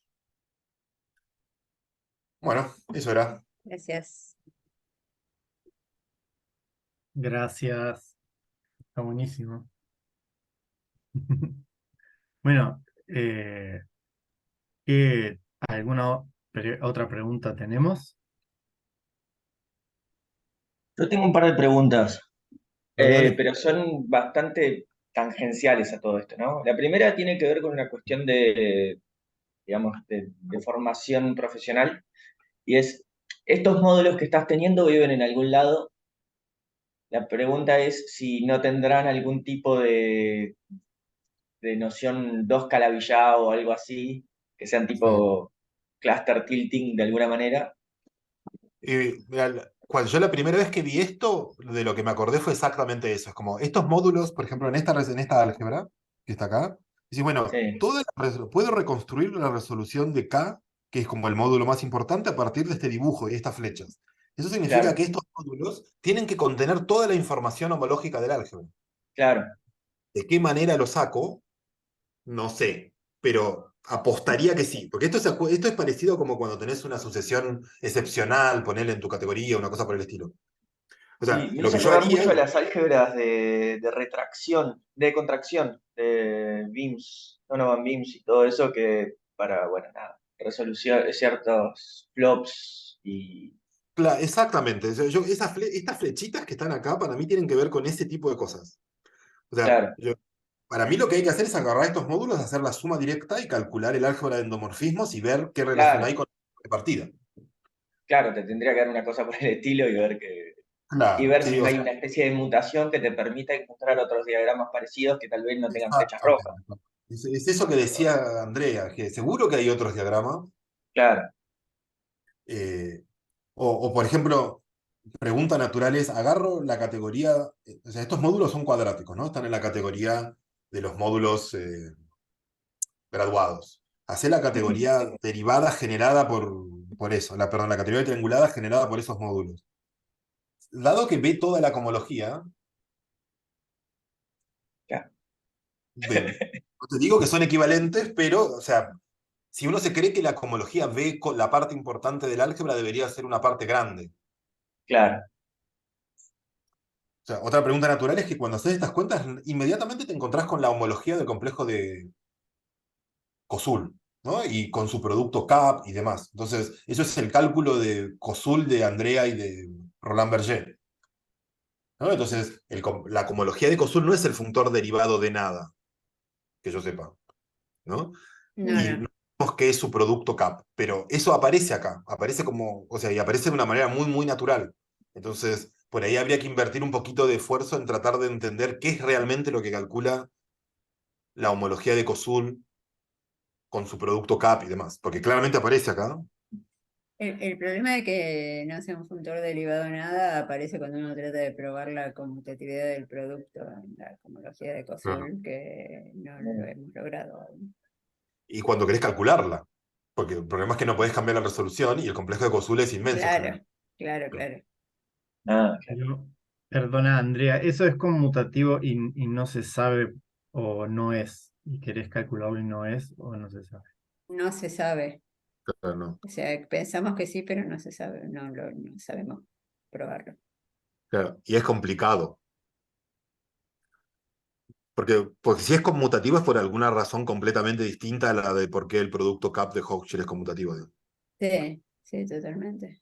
Bueno, eso era. gracias. Gracias. Está buenísimo. Bueno, ¿alguna otra pregunta tenemos? Yo tengo un par de preguntas, Dale, dale. pero son bastante tangenciales a todo esto, ¿no? La primera tiene que ver con una cuestión de, digamos, de formación profesional, y es, ¿estos módulos que estás teniendo viven en algún lado? La pregunta es si no tendrán algún tipo de noción 2 calabillado o algo así, que sean Sí. tipo cluster tilting de alguna manera. Y mira, cuando yo la primera vez que vi esto, de lo que me acordé fue exactamente eso. Es como estos módulos, por ejemplo, en esta álgebra que está acá, dice, bueno, Sí, puedo reconstruir la resolución de K, que es como el módulo más importante, a partir de este dibujo y estas flechas. Eso significa claro, que estos módulos tienen que contener toda la información homológica del álgebra. claro. ¿De qué manera lo saco? No sé, pero apostaría que sí, porque esto es parecido como cuando tenés una sucesión excepcional, ponerle en tu categoría, una cosa por el estilo. O Sí, sea, me lo hizo que yo acordar haría, mucho a las álgebras de retracción, de contracción, de beams, Donovan beams y todo eso que para, bueno, nada, resolución de ciertos flops y exactamente, estas flechitas que están acá para mí tienen que ver con ese tipo de cosas. O sea, claro, para mí lo que hay que hacer es agarrar estos módulos, hacer la suma directa y calcular el álgebra de endomorfismos y ver qué relación claro, hay con la partida. claro, te tendría que dar una cosa por el estilo y Claro, ver si sí, no o hay sea, una especie de mutación que te permita encontrar otros diagramas parecidos que tal vez no tengan flechas rojas. exactamente. Es eso que decía Andrea, que seguro que hay otros diagramas. Claro, eh, por ejemplo, pregunta natural es, agarro la categoría, o sea, estos módulos son cuadráticos, ¿no? Están en la categoría de los módulos graduados. Hacé la categoría derivada generada por eso, perdón, la categoría triangulada generada por esos módulos. Dado que ve toda la cohomología, claro, no te digo que son equivalentes, pero, o sea, si uno se cree que la cohomología ve la parte importante del álgebra, debería ser una parte grande. claro. O sea, otra pregunta natural es que cuando haces estas cuentas, inmediatamente te encontrás con la homología del complejo de COSUL, ¿no? Y con su producto CAP y demás. Entonces, eso es el cálculo de COSUL de Andrea y de Roland Berger, ¿no? Entonces, la cohomología de COSUL no es el funtor derivado de nada, que yo sepa, ¿no? No, Y no. no sabemos qué es su producto CAP, pero eso aparece acá, aparece como, o sea, y aparece de una manera muy, muy natural. Entonces, por ahí habría que invertir un poquito de esfuerzo en tratar de entender qué es realmente lo que calcula la homología de COSUL con su producto CAP y demás, porque claramente aparece acá. El problema de que no sea un funtor derivado nada aparece cuando uno trata de probar la conmutatividad del producto en la homología de Claro. COSUL, que no lo hemos logrado aún. Y cuando querés calcularla, porque el problema es que no podés cambiar la resolución y el complejo de COSUL es inmenso en Claro, general. claro, claro. Ah, claro. Pero, perdona, Andrea, ¿eso es conmutativo y no se sabe o no es? ¿Y querés calcularlo y no es o no se sabe? No se sabe. Claro, no. O sea, pensamos que sí, pero no se sabe, no sabemos probarlo. Claro, y es complicado. Porque si es conmutativo es por alguna razón completamente distinta a la de por qué el producto CAP de Hochschild es conmutativo, digo. Sí, sí, totalmente.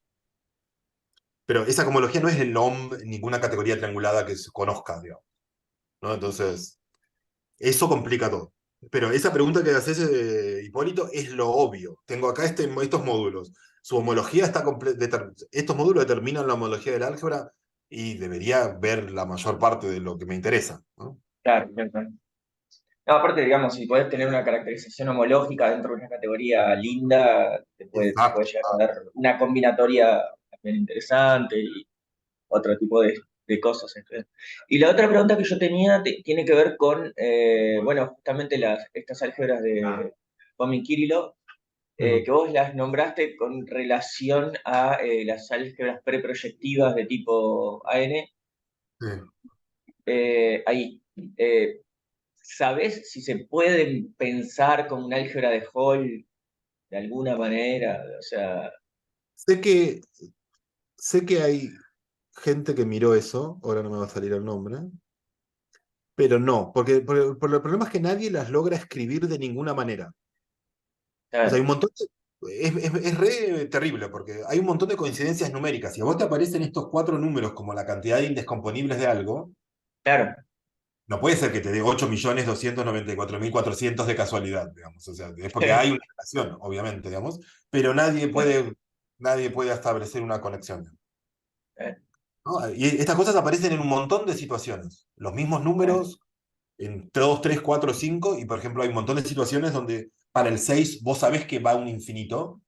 Pero esa cohomología no es el NOM, ninguna categoría triangulada que se conozca, digamos, ¿no? Entonces, Eso complica todo. Pero esa pregunta que haces, Hipólito, es lo obvio. Tengo acá estos módulos. Su homología está estos módulos determinan la homología del álgebra y debería ver la mayor parte de lo que me interesa, ¿no? Claro, claro, claro. No, aparte, digamos, si podés tener una caracterización homológica dentro de una categoría linda, te puede Exacto. llegar a dar una combinatoria también interesante y otro tipo de cosas. Y la otra pregunta que yo tenía tiene que ver con, bueno, justamente estas álgebras de Fomin-Kirillov, que vos las nombraste con relación a las álgebras preproyectivas de tipo AN. Sí. Ahí, ¿sabés si se pueden pensar como un álgebra de Hall de alguna manera? O sea, Sé que, sé que hay gente que miró eso, ahora no me va a salir el nombre, pero no, porque el problema es que nadie las logra escribir de ninguna manera. O sea, hay claro, un montón es re terrible, porque hay un montón de coincidencias numéricas. Si a vos te aparecen estos cuatro números como la cantidad de indescomponibles de algo, claro, no puede ser que te dé 8.294.400 de casualidad, digamos. O sea, es porque hay una relación, obviamente, digamos, pero nadie puede establecer una conexión. eh, ¿No? Y estas cosas aparecen en un montón de situaciones. Los mismos números en 2, 3, 4, 5, y por ejemplo hay un montón de situaciones donde para el 6 vos sabés que va un infinito,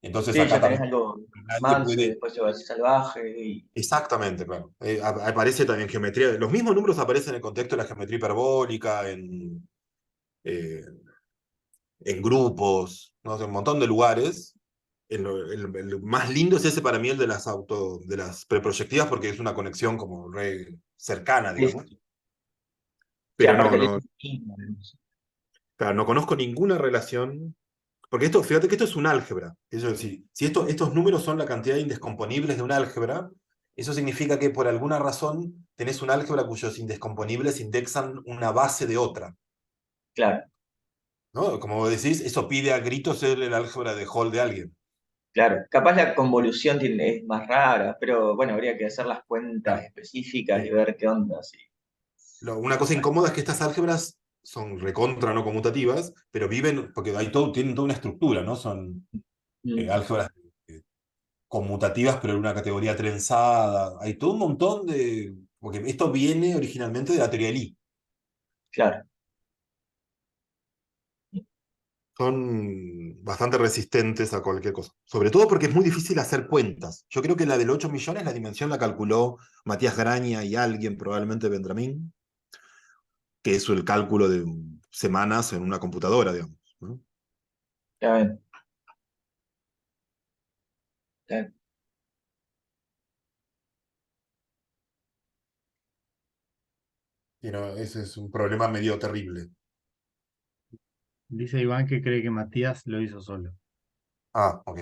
entonces sí, acá ya tenés también algo nadie manso y puede. después se va salvaje y Exactamente, claro. Aparece también geometría. Los mismos números aparecen en el contexto de la geometría hiperbólica, eh, en grupos, ¿no? En un montón de lugares. El más lindo es ese para mí, el de las preproyectivas, porque es una conexión como re cercana, sí, digamos. sí, Pero aparte no, el no, mismo. claro, no conozco ninguna relación. Porque esto, fíjate que esto es un álgebra. Eso, si estos números son la cantidad de indescomponibles de un álgebra, eso significa que por alguna razón tenés un álgebra cuyos indescomponibles indexan una base de otra. Claro, ¿No? Como vos decís, eso pide a gritos ser el álgebra de Hall de alguien. claro. Capaz la convolución es más rara, pero bueno, habría que hacer las cuentas Claro. específicas y Sí. ver qué onda. Sí. Una cosa incómoda es que estas álgebras son recontra no conmutativas, pero viven, porque tienen toda una estructura, ¿no? Son Mm, álgebras eh, conmutativas, pero en una categoría trenzada. Hay todo un montón de. Porque esto viene originalmente de la teoría de Lie. claro. Son bastante resistentes a cualquier cosa. Sobre todo porque es muy difícil hacer cuentas. Yo creo que la del 8 millones, la dimensión la calculó Matías Graña y alguien, probablemente Vendramín, que es el cálculo de semanas en una computadora, digamos, ¿no? Ya ven. Ya. Y no, ese es un problema medio terrible. Dice Iván que cree que Matías lo hizo solo. Ah, ok.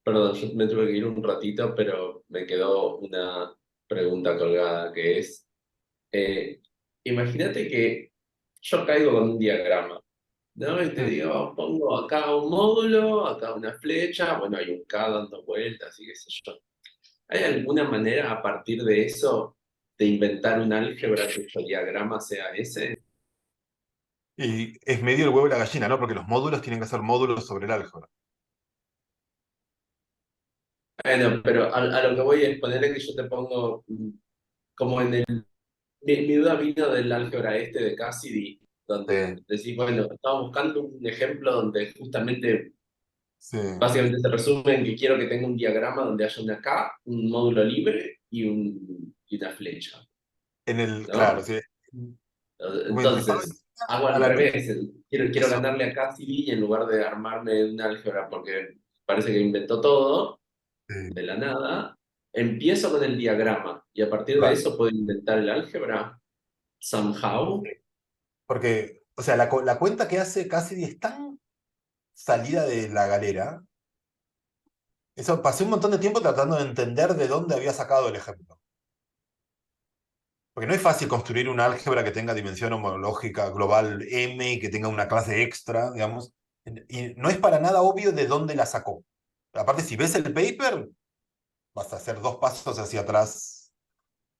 Perdón, yo me tuve que ir un ratito, pero me quedó una pregunta colgada que es, eh, imagínate que yo caigo con un diagrama, ¿no? Y te Mm. digo, pongo acá un módulo, acá una flecha, bueno, hay un K dando vueltas y qué sé yo. ¿Hay alguna manera a partir de eso de inventar un álgebra cuyo diagrama sea ese? Y es medio el huevo y la gallina, ¿no? Porque los módulos tienen que ser módulos sobre el álgebra. Bueno, pero a lo que voy es ponerle que yo te pongo como en el. Mi duda vino del álgebra este de Cassidy, donde Sí, decís, bueno, estaba buscando un ejemplo donde justamente, sí. básicamente se resume en que quiero que tenga un diagrama donde haya una K, un módulo libre y una flecha, Claro, ¿no? sí. Me estaba Entonces, hago a al la revés, quiero eso. ganarle a Cassidy y en lugar de armarme un álgebra porque parece que inventó todo Sí, de la nada, empiezo con el diagrama y a partir de claro. eso puedo inventar el álgebra, somehow. Porque, o sea, la cuenta que hace Cassidy es tan salida de la galera. Eso, pasé un montón de tiempo tratando de entender de dónde había sacado el ejemplo. Porque no es fácil construir un álgebra que tenga dimensión homológica global M y que tenga una clase extra, digamos. Y no es para nada obvio de dónde la sacó. Aparte, si ves el paper, vas a hacer dos pasos hacia atrás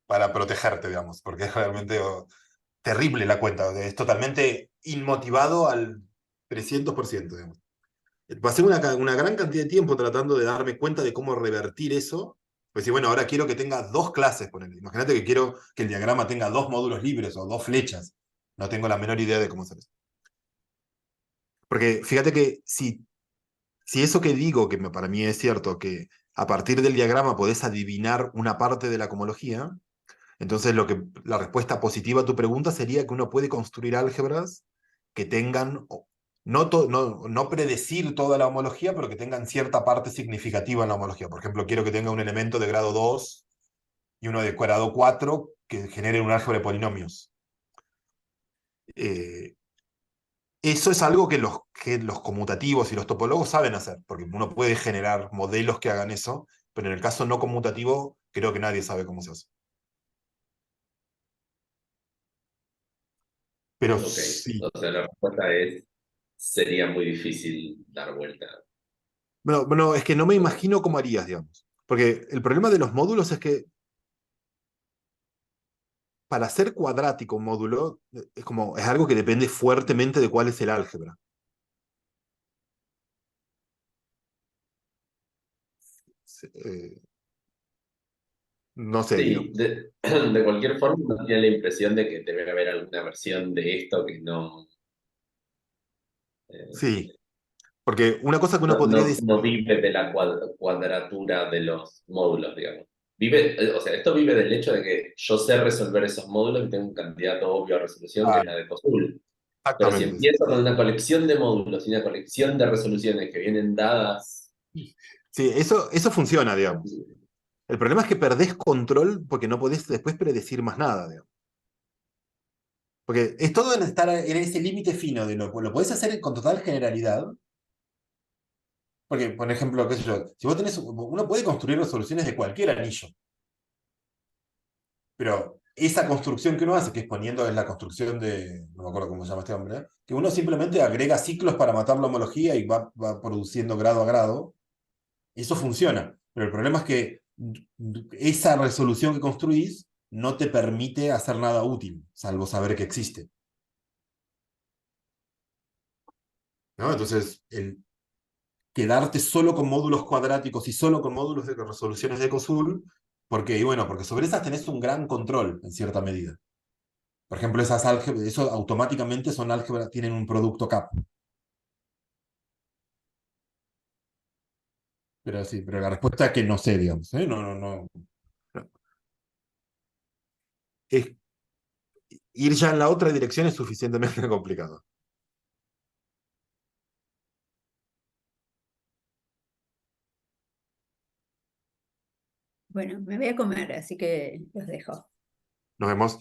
para protegerte, digamos, porque es realmente terrible la cuenta, es totalmente inmotivado al 300%, digamos. Pasé una gran cantidad de tiempo tratando de darme cuenta de cómo revertir eso. Pues sí, bueno, ahora quiero que tenga dos clases, ponele. Imagínate que quiero que el diagrama tenga dos módulos libres o dos flechas. No tengo la menor idea de cómo hacer eso. Porque fíjate que si eso que digo, que para mí es cierto, que a partir del diagrama podés adivinar una parte de la cohomología, entonces la respuesta positiva a tu pregunta sería que uno puede construir álgebras que tengan, no predecir toda la homología, pero que tengan cierta parte significativa en la homología. Por ejemplo, quiero que tenga un elemento de grado 2 y uno de grado 4 que generen un álgebra de polinomios. Eh, Eso es algo que los conmutativos y los topólogos saben hacer, porque uno puede generar modelos que hagan eso, pero en el caso no conmutativo, creo que nadie sabe cómo se hace. Pero Ok, sí. o sea, la respuesta es, sería muy difícil dar vuelta. Bueno, bueno, es que no me imagino cómo harías, digamos. Porque el problema de los módulos es que para ser cuadrático un módulo es algo que depende fuertemente de cuál es el álgebra. Eh, no sé, Sí, digamos. de cualquier forma, uno tiene la impresión de que debe haber alguna versión de esto que eh, Sí, porque una cosa que uno podría decir, no vive de la cuadratura de los módulos, digamos. Vive, o sea, esto vive del hecho de que yo sé resolver esos módulos y tengo un candidato obvio a resolución que es la de COSUL. Pero si exactamente. empiezo con una colección de módulos y una colección de resoluciones que vienen dadas, Sí, eso funciona, digamos. El problema es que perdés control porque no podés después predecir más nada, digamos. Porque es todo en estar en ese límite fino de lo podés hacer con total generalidad. Porque, por ejemplo, qué sé yo, si vos tenés, uno puede construir resoluciones de cualquier anillo, pero esa construcción que uno hace, que es poniendo en la construcción de, no me acuerdo cómo se llama este hombre, que uno simplemente agrega ciclos para matar la homología y va produciendo grado a grado, eso funciona. Pero el problema es que esa resolución que construís no te permite hacer nada útil, salvo saber que existe. ¿No? Entonces, el quedarte solo con módulos cuadráticos y solo con módulos de resoluciones de COSUL, porque, y bueno, porque sobre esas tenés un gran control en cierta medida. Por ejemplo, esas álgebras, eso automáticamente son álgebras, tienen un producto CAP. Pero sí, pero la respuesta es que no sé, digamos. ¿Eh? No, no, no. Es, ir ya en la otra dirección es suficientemente complicado. Bueno, me voy a comer, así que los dejo. Nos vemos.